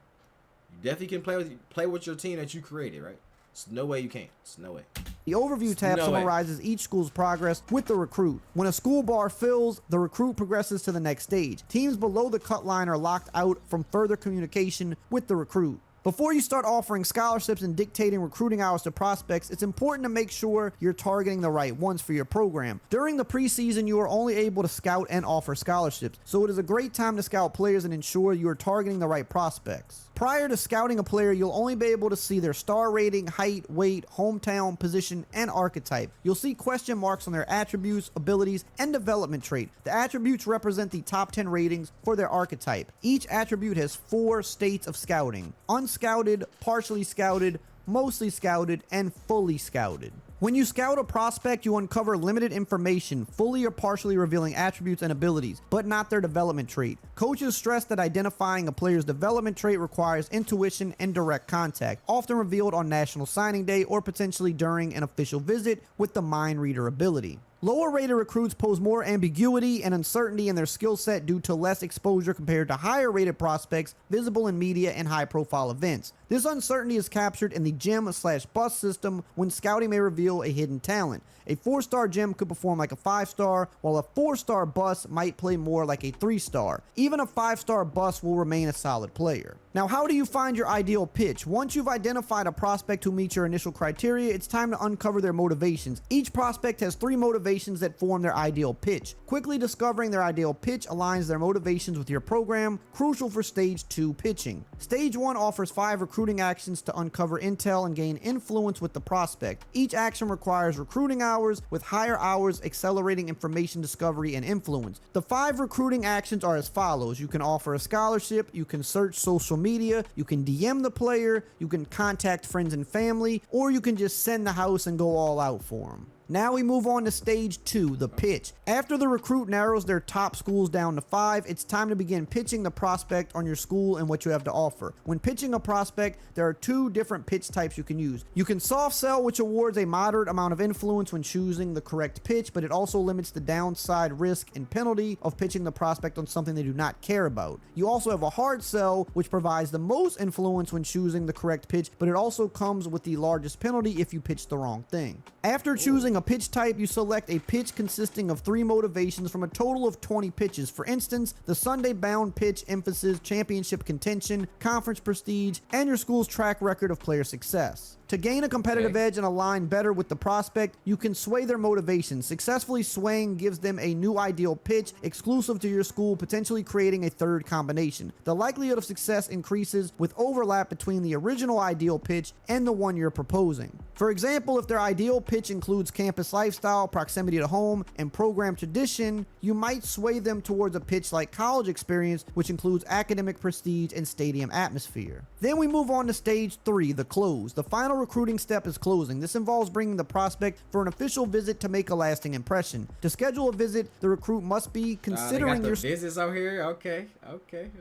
You definitely can play with your team that you created. Right? There's no way you can't. There's no way. The overview tab summarizes each school's progress with the recruit. When a school bar fills, the recruit progresses to the next stage. Teams below the cut line are locked out from further communication with the recruit. Before you start offering scholarships and dictating recruiting hours to prospects, it's important to make sure you're targeting the right ones for your program. During the preseason, you are only able to scout and offer scholarships, so it is a great time to scout players and ensure you are targeting the right prospects. Prior to scouting a player, you'll only be able to see their star rating, height, weight, hometown, position, and archetype. You'll see question marks on their attributes, abilities, and development trait. The attributes represent the top 10 ratings for their archetype. Each attribute has 4 states of scouting: unscouted, partially scouted, mostly scouted, and fully scouted. When you scout a prospect, you uncover limited information, fully or partially revealing attributes and abilities, but not their development trait. Coaches stress that identifying a player's development trait requires intuition and direct contact, often revealed on National Signing Day or potentially during an official visit with the mind reader ability. Lower rated recruits pose more ambiguity and uncertainty in their skill set due to less exposure compared to higher rated prospects visible in media and high profile events. This uncertainty is captured in the gem/bust system when scouting may reveal a hidden talent. A 4-star gem could perform like a 5-star, while a 4-star bust might play more like a 3-star. Even a 5-star bust will remain a solid player. Now, how do you find your ideal pitch? Once you've identified a prospect who meets your initial criteria, it's time to uncover their motivations. Each prospect has 3 motivations that form their ideal pitch. Quickly discovering their ideal pitch aligns their motivations with your program, crucial for Stage 2 pitching. Stage 1 offers 5 recruiting actions to uncover intel and gain influence with the prospect. Each action requires recruiting hours, with higher hours accelerating information discovery and influence. The 5 recruiting actions are as follows. You can offer a scholarship, you can search social media, you can DM the player, you can contact friends and family, or you can just send the house and go all out for them. Now we move on to Stage 2, the pitch. After the recruit narrows their top schools down to 5, it's time to begin pitching the prospect on your school and what you have to offer. When pitching a prospect, there are 2 different pitch types you can use. You can soft sell, which awards a moderate amount of influence when choosing the correct pitch, but it also limits the downside risk and penalty of pitching the prospect on something they do not care about. You also have a hard sell, which provides the most influence when choosing the correct pitch, but it also comes with the largest penalty if you pitch the wrong thing. After choosing a pitch type, you select a pitch consisting of 3 motivations from a total of 20 pitches. For instance, the Sunday bound pitch emphasizes championship contention, conference prestige, and your school's track record of player success. To gain a competitive edge and align better with the prospect, you can sway their motivations. Successfully swaying gives them a new ideal pitch exclusive to your school, potentially creating a third combination. The likelihood of success increases with overlap between the original ideal pitch and the one you're proposing. For example, if their ideal pitch includes campus lifestyle, proximity to home, and program tradition, you might sway them towards a pitch like college experience, which includes academic prestige and stadium atmosphere. Then we move on to stage 3, the close. The final recruiting step is closing. This involves bringing the prospect for an official visit to make a lasting impression. To schedule a visit, the recruit must be considering your visits out here. Okay.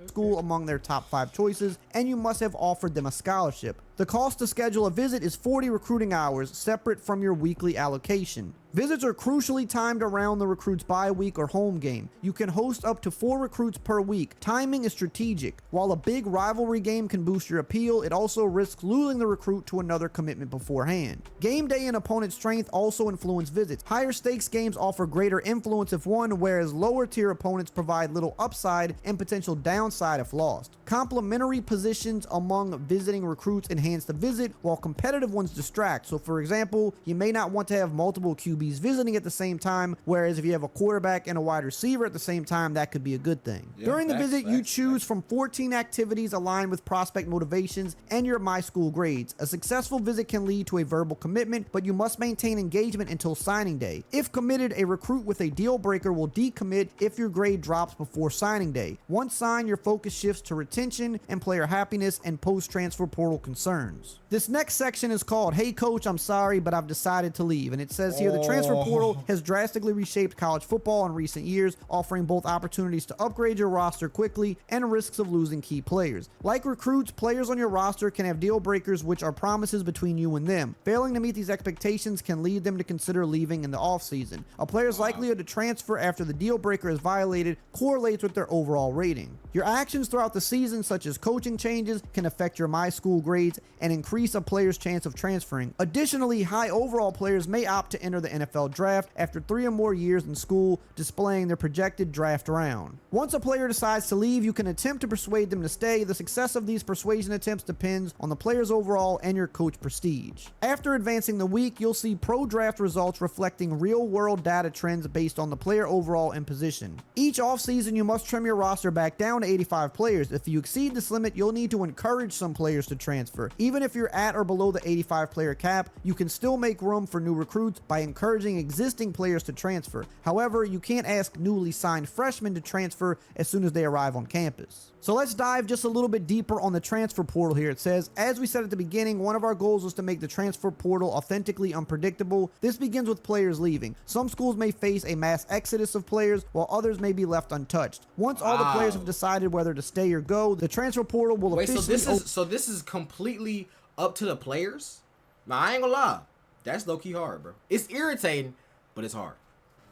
School among their top 5 choices, and you must have offered them a scholarship. The cost to schedule a visit is 40 recruiting hours, separate from your weekly allocation. Visits are crucially timed around the recruit's bye week or home game. You can host up to 4 recruits per week. Timing is strategic. While a big rivalry game can boost your appeal, it also risks losing the recruit to another commitment beforehand. Game day and opponent strength also influence visits. Higher stakes games offer greater influence if won, whereas lower tier opponents provide little upside and potential downside if lost. Complementary positions among visiting recruits enhance the visit, while competitive ones distract. So for example, you may not want to have multiple QBs visiting at the same time, whereas if you have a quarterback and a wide receiver at the same time, that could be a good thing. During the visit, you choose from 14 activities aligned with prospect motivations and your My School grades. A successful visit can lead to a verbal commitment, but you must maintain engagement until signing day. If committed, a recruit with a deal breaker will decommit if your grade drops before signing day. Once signed, your focus shifts to retention and player happiness and post-transfer portal concerns. This next section is called Hey Coach, I'm sorry, but I've decided to leave. And it says here, the transfer portal has drastically reshaped college football in recent years, offering both opportunities to upgrade your roster quickly and risks of losing key players. Like recruits, players on your roster can have deal breakers, which are promises between you and them. Failing to meet these expectations can lead them to consider leaving in the offseason. A player's likelihood to transfer after the deal breaker is violated correlates with their overall rating. Your actions throughout the season, such as coaching changes, can affect your My School grades and increase a player's chance of transferring. Additionally, high overall players may opt to enter the NFL draft after 3 or more years in school, displaying their projected draft round. Once a player decides to leave, you can attempt to persuade them to stay. The success of these persuasion attempts depends on the player's overall and your coach prestige. After advancing the week, you'll see pro-draft results reflecting real-world data trends based on the player overall and position. Each offseason, you must trim your roster back down to 85 players. If you exceed this limit, you'll need to encourage some players to transfer. Even if you're at or below the 85 player cap, you can still make room for new recruits by encouraging existing players to transfer. However, you can't ask newly signed freshmen to transfer as soon as they arrive on campus. So let's dive just a little bit deeper on the transfer portal here. It says, as we said at the beginning, one of our goals was to make the transfer portal authentically unpredictable. This begins with players leaving. Some schools may face a mass exodus of players, while others may be left untouched. Once all the players have decided whether to stay or go, the transfer portal will officially... So this is completely up to the players? Now, I ain't gonna lie. That's low-key hard, bro. It's irritating, but it's hard.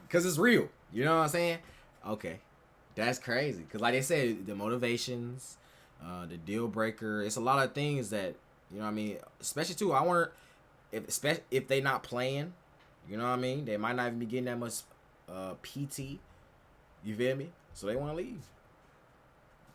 Because it's real. You know what I'm saying? Okay. That's crazy. Because like they said, the motivations, the deal breaker, it's a lot of things that, you know what I mean? Especially, too, I wonder if they not playing, you know what I mean? They might not even be getting that much PT. You feel me? So they want to leave.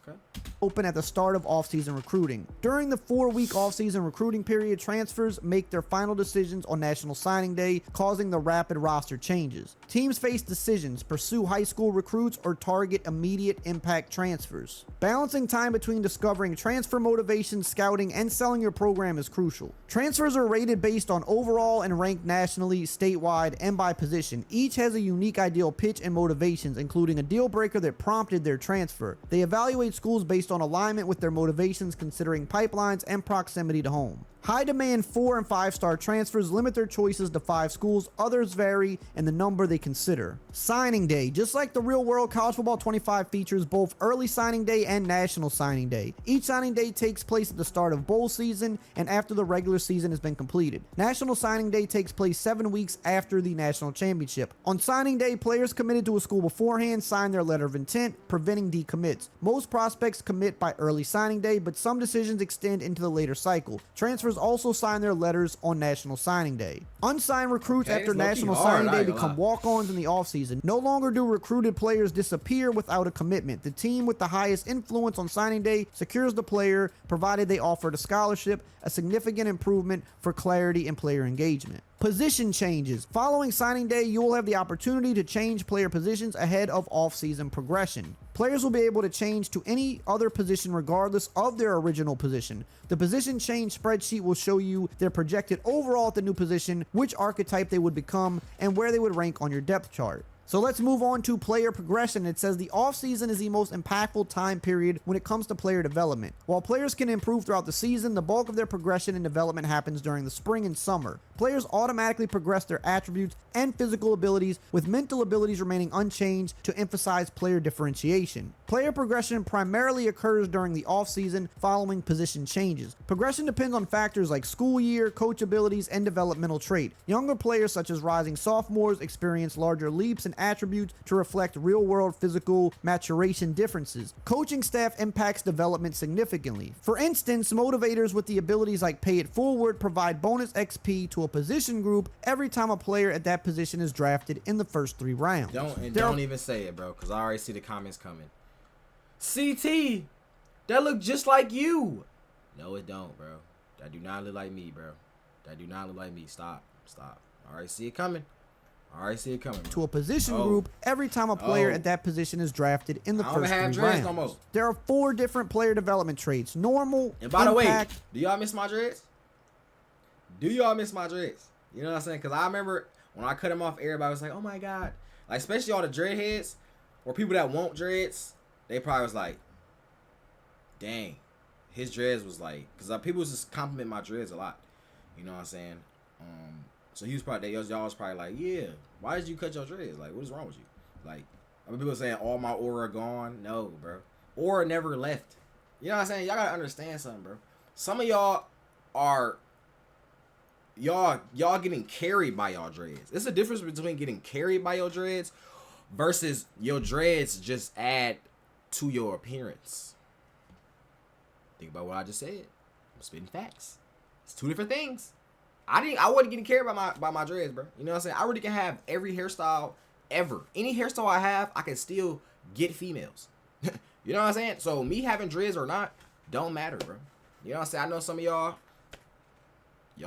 Okay. Open at the start of offseason recruiting. During the 4-week offseason recruiting period, transfers make their final decisions on National Signing Day, causing the rapid roster changes. Teams face decisions: pursue high school recruits or target immediate impact transfers. Balancing time between discovering transfer motivation, scouting, and selling your program is crucial. Transfers are rated based on overall and ranked nationally, statewide, and by position. Each has a unique ideal pitch and motivations, including a deal breaker that prompted their transfer. They evaluate schools based on alignment with their motivations, considering pipelines and proximity to home. High demand 4- and 5-star transfers limit their choices to 5 schools. Others vary in the number they consider. Signing day. Just like the real world, College Football 25 features both early signing day and national signing day. Each signing day takes place at the start of bowl season and after the regular season has been completed. National signing day takes place 7 weeks after the national championship. On signing day, players committed to a school beforehand sign their letter of intent, preventing decommits. Most prospects commit by early signing day, but some decisions extend into the later cycle. Transfers offers also sign their letters on National Signing Day. Unsigned recruits after National Signing Day become walk-ons in the offseason. No longer do recruited players disappear without a commitment. The team with the highest influence on signing day secures the player, provided they offered a scholarship, a significant improvement for clarity and player engagement. Position changes. Following signing day, you will have the opportunity to change player positions ahead of offseason progression. Players will be able to change to any other position regardless of their original position. The position change spreadsheet will show you their projected overall at the new position, which archetype they would become, and where they would rank on your depth chart. So let's move on to player progression. It says the offseason is the most impactful time period when it comes to player development. While players can improve throughout the season, the bulk of their progression and development happens during the spring and summer. Players automatically progress their attributes and physical abilities, with mental abilities remaining unchanged to emphasize player differentiation. Player progression primarily occurs during the offseason following position changes. Progression depends on factors like school year, coach abilities, and developmental trait. Younger players such as rising sophomores experience larger leaps and attributes to reflect real-world physical maturation differences. Coaching staff impacts development significantly. For instance, motivators with the abilities like pay it forward provide bonus XP to a position group every time a player at that position is drafted in the first 3 rounds. Don't even say it, bro, because I already see the comments coming. CT, that look just like you. No, it don't, bro. That do not look like me, bro. That do not look like me. Stop. I already see it coming. Bro. To a position group every time a player at that position is drafted in the first 3 rounds. No, there are 4 different player development traits: normal, and by the impact. way, do y'all miss my dreads? You know what I'm saying? Because I remember when I cut them off, everybody was like, "Oh my god!" Like especially all the dreadheads or people that want dreads. They probably was like, "Dang, his dreads was like," because people was just compliment my dreads a lot. You know what I'm saying? So he was probably, y'all was probably like, "Yeah, why did you cut your dreads? Like, what is wrong with you?" Like, I mean, people saying all my aura gone. No, bro, aura never left. You know what I'm saying? Y'all gotta understand something, bro. Some of y'all are y'all getting carried by y'all dreads. There's a difference between getting carried by your dreads versus your dreads just add to your appearance. Think about what I just said. I'm spitting facts. It's 2 different things. I wasn't getting carried by my dreads, bro. You know what I'm saying? I really can have every hairstyle ever. Any hairstyle I have, I can still get females. You know what I'm saying? So me having dreads or not don't matter, bro. You know what I'm saying? I know some of y'all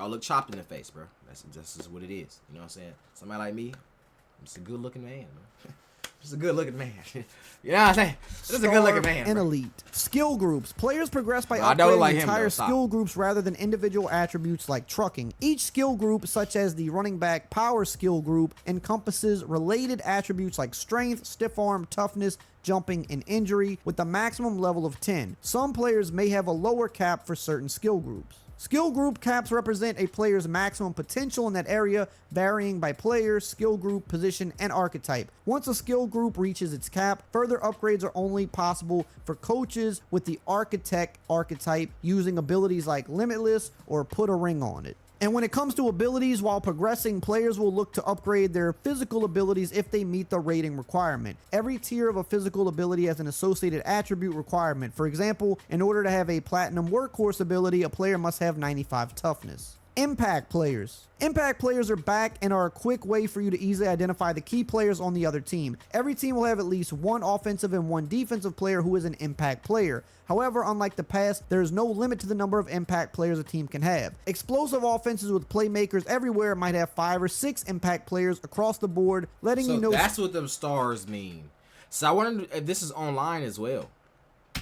look chopped in the face, bro. That's just what it is. You know what I'm saying? Somebody like me, I'm just a good looking man, man. Just a good looking man. You know what I'm saying? Just a good looking man. And elite. Skill groups. Players progress by upgrading entire skill groups rather than individual attributes like trucking. Each skill group, such as the running back power skill group, encompasses related attributes like strength, stiff arm, toughness, jumping, and injury, with a maximum level of 10. Some players may have a lower cap for certain skill groups. Skill group caps represent a player's maximum potential in that area, varying by player, skill group, position, and archetype. Once a skill group reaches its cap, further upgrades are only possible for coaches with the architect archetype, using abilities like Limitless or Put a Ring on It. And when it comes to abilities, while progressing, players will look to upgrade their physical abilities if they meet the rating requirement. Every tier of a physical ability has an associated attribute requirement. For example, in order to have a platinum workhorse ability, a player must have 95 toughness. Impact players. Impact players are back and are a quick way for you to easily identify the key players on the other team. Every team will have at least 1 offensive and 1 defensive player who is an impact player. However, unlike the past, there is no limit to the number of impact players a team can have. Explosive offenses with playmakers everywhere might have 5 or 6 impact players across the board, letting you know. That's what them stars mean. So I wonder if this is online as well.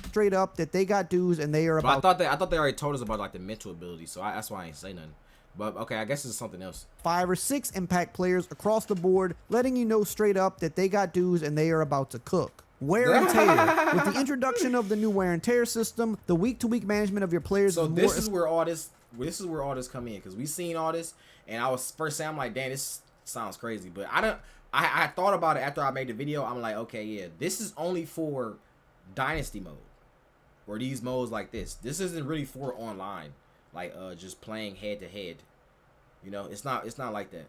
Straight up that they got dudes and they are about. But I thought they already told us about like the mental ability, so that's why I ain't say nothing. But okay, I guess it's something else. 5 or 6 impact players across the board, letting you know straight up that they got dudes and they are about to cook. Wear and tear. With the introduction of the new wear and tear system, the week-to-week management of your players. So this is where all this come in, because we seen all this, and I was first saying, I'm like, damn, this sounds crazy, but I thought about it after I made the video. I'm like, okay, yeah, this is only for Dynasty mode, or these modes like this. This isn't really for online, like just playing head to head. You know, it's not like that.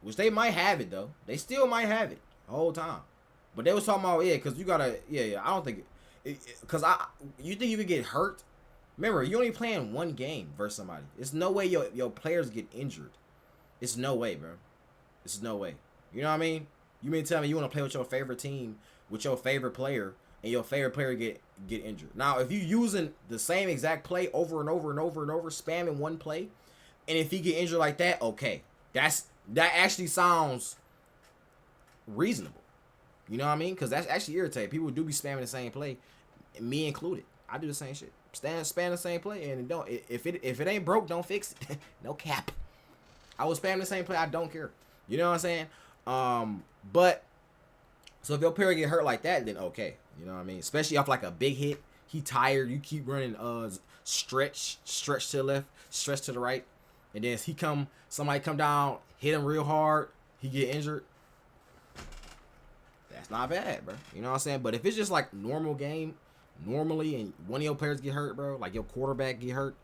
Which they might have it though. They still might have it the whole time. But they was talking about, yeah, because you gotta, I don't think, because you think you could get hurt Remember, you're only playing one game versus somebody. It's no way your players get injured. It's no way, bro. It's no way. You know what I mean? You mean tell me you want to play with your favorite team, with your favorite player, and your favorite player get injured. Now, if you using the same exact play over and over and over and over, spamming one play, and if he get injured like that, okay. That actually sounds reasonable. You know what I mean? Because that's actually irritating. People do be spamming the same play, me included. I do the same shit. Spam the same play, and if it ain't broke, don't fix it. No cap. I was spamming the same play. I don't care. You know what I'm saying? But so if your player get hurt like that, then okay. You know what I mean? Especially off like a big hit. He tired. You keep running stretch to the left, stretch to the right, and then somebody come down, hit him real hard, he get injured. That's not bad, bro. You know what I'm saying? But if it's just like normal game, normally, and one of your players get hurt, bro, like your quarterback get hurt,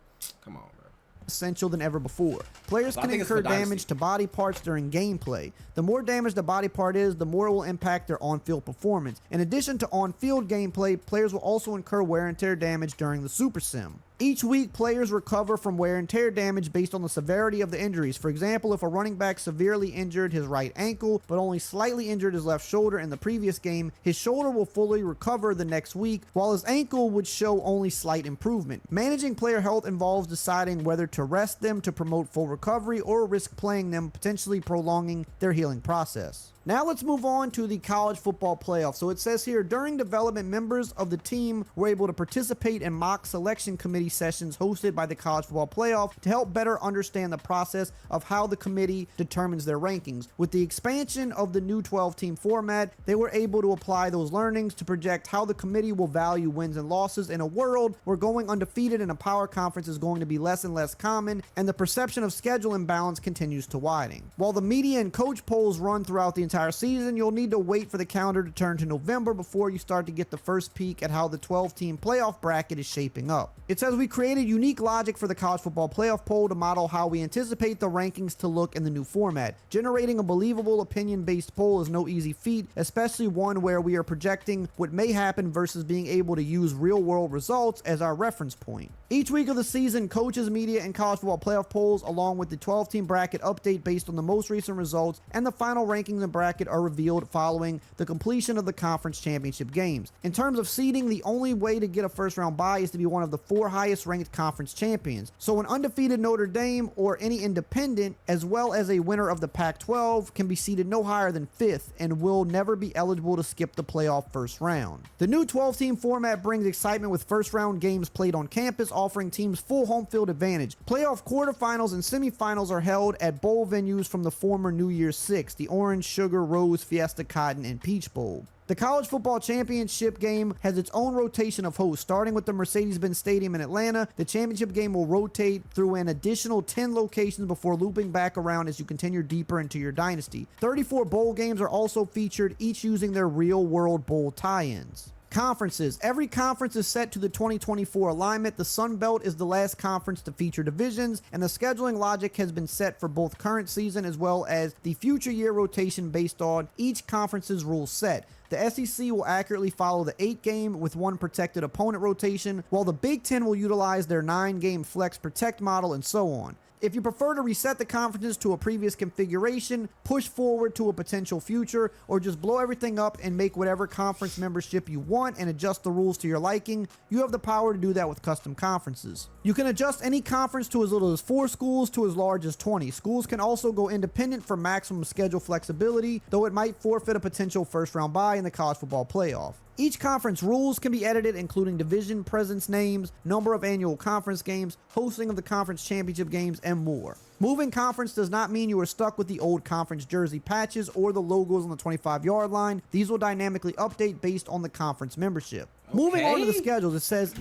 come on, bro. Essential than ever before. Players can incur damage to body parts during gameplay. The more damaged the body part is, the more it will impact their on-field performance. In addition to on-field gameplay, players will also incur wear and tear damage during the Super Sim. Each week, players recover from wear and tear damage based on the severity of the injuries. For example, if a running back severely injured his right ankle, but only slightly injured his left shoulder in the previous game, his shoulder will fully recover the next week, while his ankle would show only slight improvement. Managing player health involves deciding whether to rest them to promote full recovery or risk playing them, potentially prolonging their healing process. Now let's move on to the college football playoff. So it says here, during development, members of the team were able to participate in mock selection committee sessions hosted by the college football playoff to help better understand the process of how the committee determines their rankings. With the expansion of the new 12-team format, they were able to apply those learnings to project how the committee will value wins and losses in a world where going undefeated in a power conference is going to be less and less common, and the perception of schedule imbalance continues to widen. While the media and coach polls run throughout the entire season, you'll need to wait for the calendar to turn to November before you start to get the first peek at how the 12-team playoff bracket is shaping up. It says we created unique logic for the college football playoff poll to model how we anticipate the rankings to look in the new format. Generating a believable opinion-based poll is no easy feat, especially one where we are projecting what may happen versus being able to use real-world results as our reference point. Each week of the season, coaches, media, and college football playoff polls, along with the 12-team bracket update based on the most recent results and the final rankings and bracket, are revealed following the completion of the conference championship games. In terms of seeding, the only way to get a first-round bye is to be one of the 4 highest-ranked conference champions. So an undefeated Notre Dame or any independent, as well as a winner of the Pac-12, can be seeded no higher than 5th and will never be eligible to skip the playoff first round. The new 12-team format brings excitement with first-round games played on campus, offering teams full home field advantage. Playoff quarterfinals and semifinals are held at bowl venues from the former New Year's Six, the Orange, Sugar, Rose, Fiesta, Cotton, and Peach Bowl. The college football championship game has its own rotation of hosts. Starting with the Mercedes-Benz Stadium in Atlanta, the championship game will rotate through an additional 10 locations before looping back around as you continue deeper into your dynasty. 34 bowl games are also featured, each using their real-world bowl tie-ins. Conferences. Every conference is set to the 2024 alignment. The Sun Belt is the last conference to feature divisions, and the scheduling logic has been set for both current season as well as the future year rotation based on each conference's rule set. The SEC will accurately follow the 8-game with 1 protected opponent rotation, while the Big Ten will utilize their 9-game flex protect model and so on. If you prefer to reset the conferences to a previous configuration, push forward to a potential future, or just blow everything up and make whatever conference membership you want and adjust the rules to your liking, you have the power to do that with custom conferences. You can adjust any conference to as little as 4 schools to as large as 20. Schools can also go independent for maximum schedule flexibility, though it might forfeit a potential first-round bye in the college football playoff. Each conference rules can be edited, including division presence names, number of annual conference games, hosting of the conference championship games, and more. Moving conference does not mean you are stuck with the old conference jersey patches or the logos on the 25-yard line. These will dynamically update based on the conference membership. Okay. Moving on to the schedules, it says...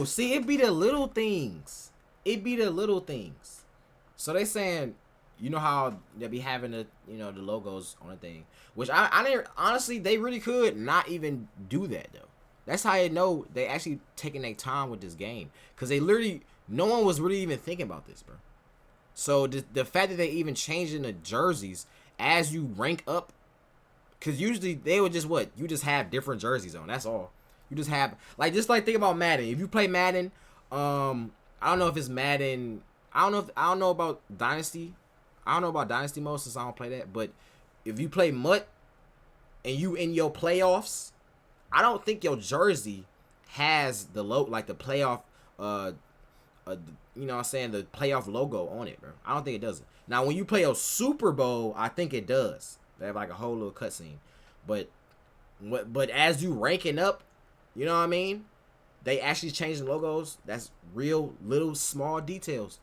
See, it be the little things. It be the little things. So they saying... You know how they be having the logos on a thing, which I didn't, honestly, they really could not even do that though. That's how you know they actually taking their time with this game, because they literally, no one was really even thinking about this, bro. So the fact that they even changing the jerseys as you rank up, because usually they would just you just have different jerseys on. That's all. You just have think about Madden. If you play Madden, I don't know if it's Madden. I don't know about Dynasty. I don't know about Dynasty mode since I don't play that. But if you play MUT and you in your playoffs, I don't think your jersey has the the playoff you know what I'm saying, the playoff logo on it, bro. I don't think it does it. Now when you play a Super Bowl, I think it does. They have like a whole little cutscene. But as you ranking up, you know what I mean? They actually change the logos. That's real little small details.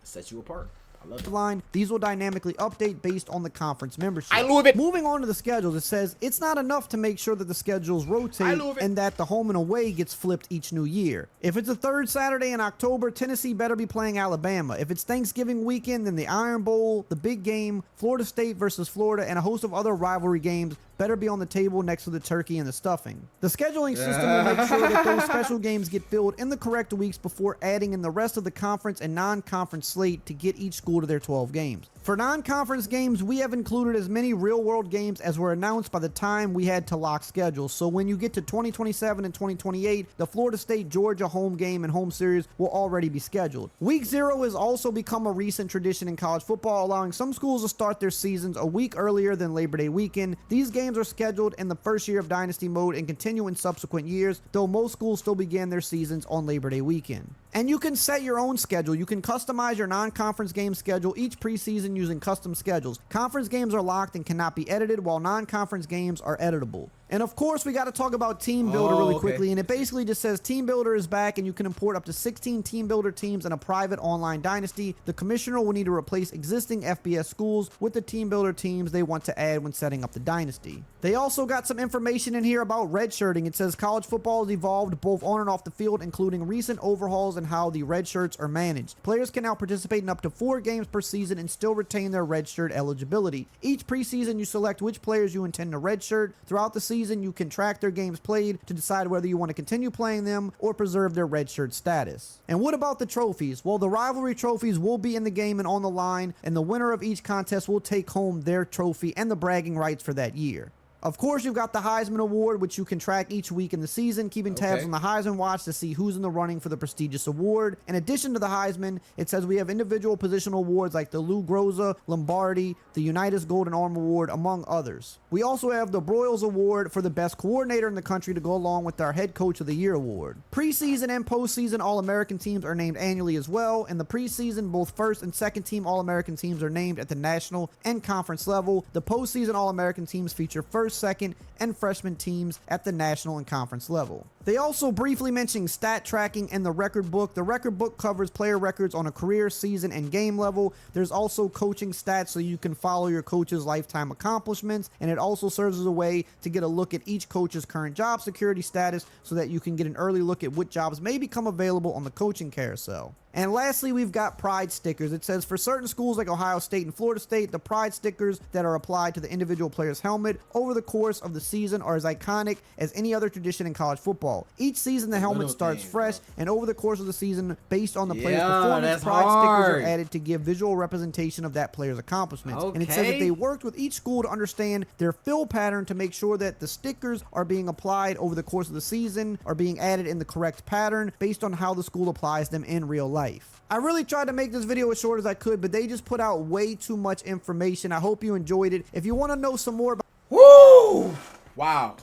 Set you apart. I love it. These will dynamically update based on the conference membership. I love it. Moving on to the schedules, it says it's not enough to make sure that the schedules rotate and that the home and away gets flipped each new year. If it's the third Saturday in October, Tennessee better be playing Alabama. If it's Thanksgiving weekend, then the Iron Bowl, the big game, Florida State versus Florida, and a host of other rivalry games better be on the table next to the turkey and the stuffing. The scheduling system will make sure that those special games get filled in the correct weeks before adding in the rest of the conference and non-conference slate to get each school to their 12 games. For non-conference games, we have included as many real-world games as were announced by the time we had to lock schedules. So when you get to 2027 and 2028, the Florida State-Georgia home game and home series will already be scheduled. Week 0 has also become a recent tradition in college football, allowing some schools to start their seasons a week earlier than Labor Day weekend. These games are scheduled in the first year of Dynasty mode and continue in subsequent years, though most schools still begin their seasons on Labor Day weekend. And you can set your own schedule. You can customize your non-conference game schedule each preseason using custom schedules. Conference games are locked and cannot be edited, while non-conference games are editable. And of course, we got to talk about Team Builder really quickly. And it basically just says Team Builder is back and you can import up to 16 Team Builder teams in a private online dynasty. The commissioner will need to replace existing FBS schools with the Team Builder teams they want to add when setting up the dynasty. They also got some information in here about redshirting. It says college football has evolved both on and off the field, including recent overhauls and how the red shirts are managed. Players can now participate in up to 4 games per season and still retain their red shirt eligibility. Each preseason, you select which players you intend to redshirt. Throughout the season, you can track their games played to decide whether you want to continue playing them or preserve their redshirt status. And what about the trophies? Well, the rivalry trophies will be in the game and on the line, and the winner of each contest will take home their trophy and the bragging rights for that year. Of course, you've got the Heisman Award, which you can track each week in the season, keeping tabs on the Heisman Watch to see who's in the running for the prestigious award. In addition to the Heisman, it says we have individual positional awards like the Lou Groza, Lombardi, the Unitas Golden Arm Award, among others. We also have the Broyles Award for the best coordinator in the country to go along with our Head Coach of the Year award. Preseason and postseason All-American teams are named annually as well. In the preseason, both first and second team All-American teams are named at the national and conference level. The postseason All-American teams feature first, second, and freshman teams at the national and conference level. They also briefly mentioned stat tracking and the record book. The record book covers player records on a career, season, and game level. There's also coaching stats so you can follow your coach's lifetime accomplishments, and it also serves as a way to get a look at each coach's current job security status so that you can get an early look at what jobs may become available on the coaching carousel. And lastly, we've got pride stickers. It says for certain schools like Ohio State and Florida State, the pride stickers that are applied to the individual player's helmet over the course of the season are as iconic as any other tradition in college football. Each season, the helmet starts fresh, and over the course of the season, based on the player's performance, pride stickers are added to give visual representation of that player's accomplishments. And it says that they worked with each school to understand their fill pattern to make sure that the stickers are being applied over the course of the season, are being added in the correct pattern based on how the school applies them in real life. I really tried to make this video as short as I could, but they just put out way too much information. I hope you enjoyed it. If you want to know some more about... Woo! Wow.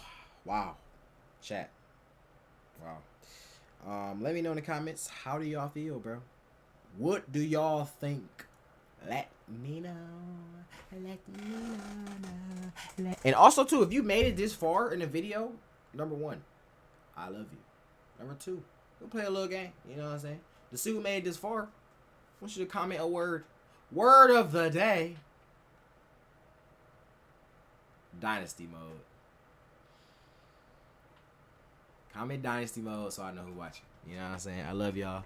Chat. Wow. Let me know in the comments, how do y'all feel, bro? What do y'all think? Let me know. And also, too, if you made it this far in the video, number 1, I love you. Number 2, we'll play a little game. You know what I'm saying? To see who made it this far, I want you to comment a word. Word of the day. Dynasty mode. Comment Dynasty mode so I know who's watching. You know what I'm saying? I love y'all.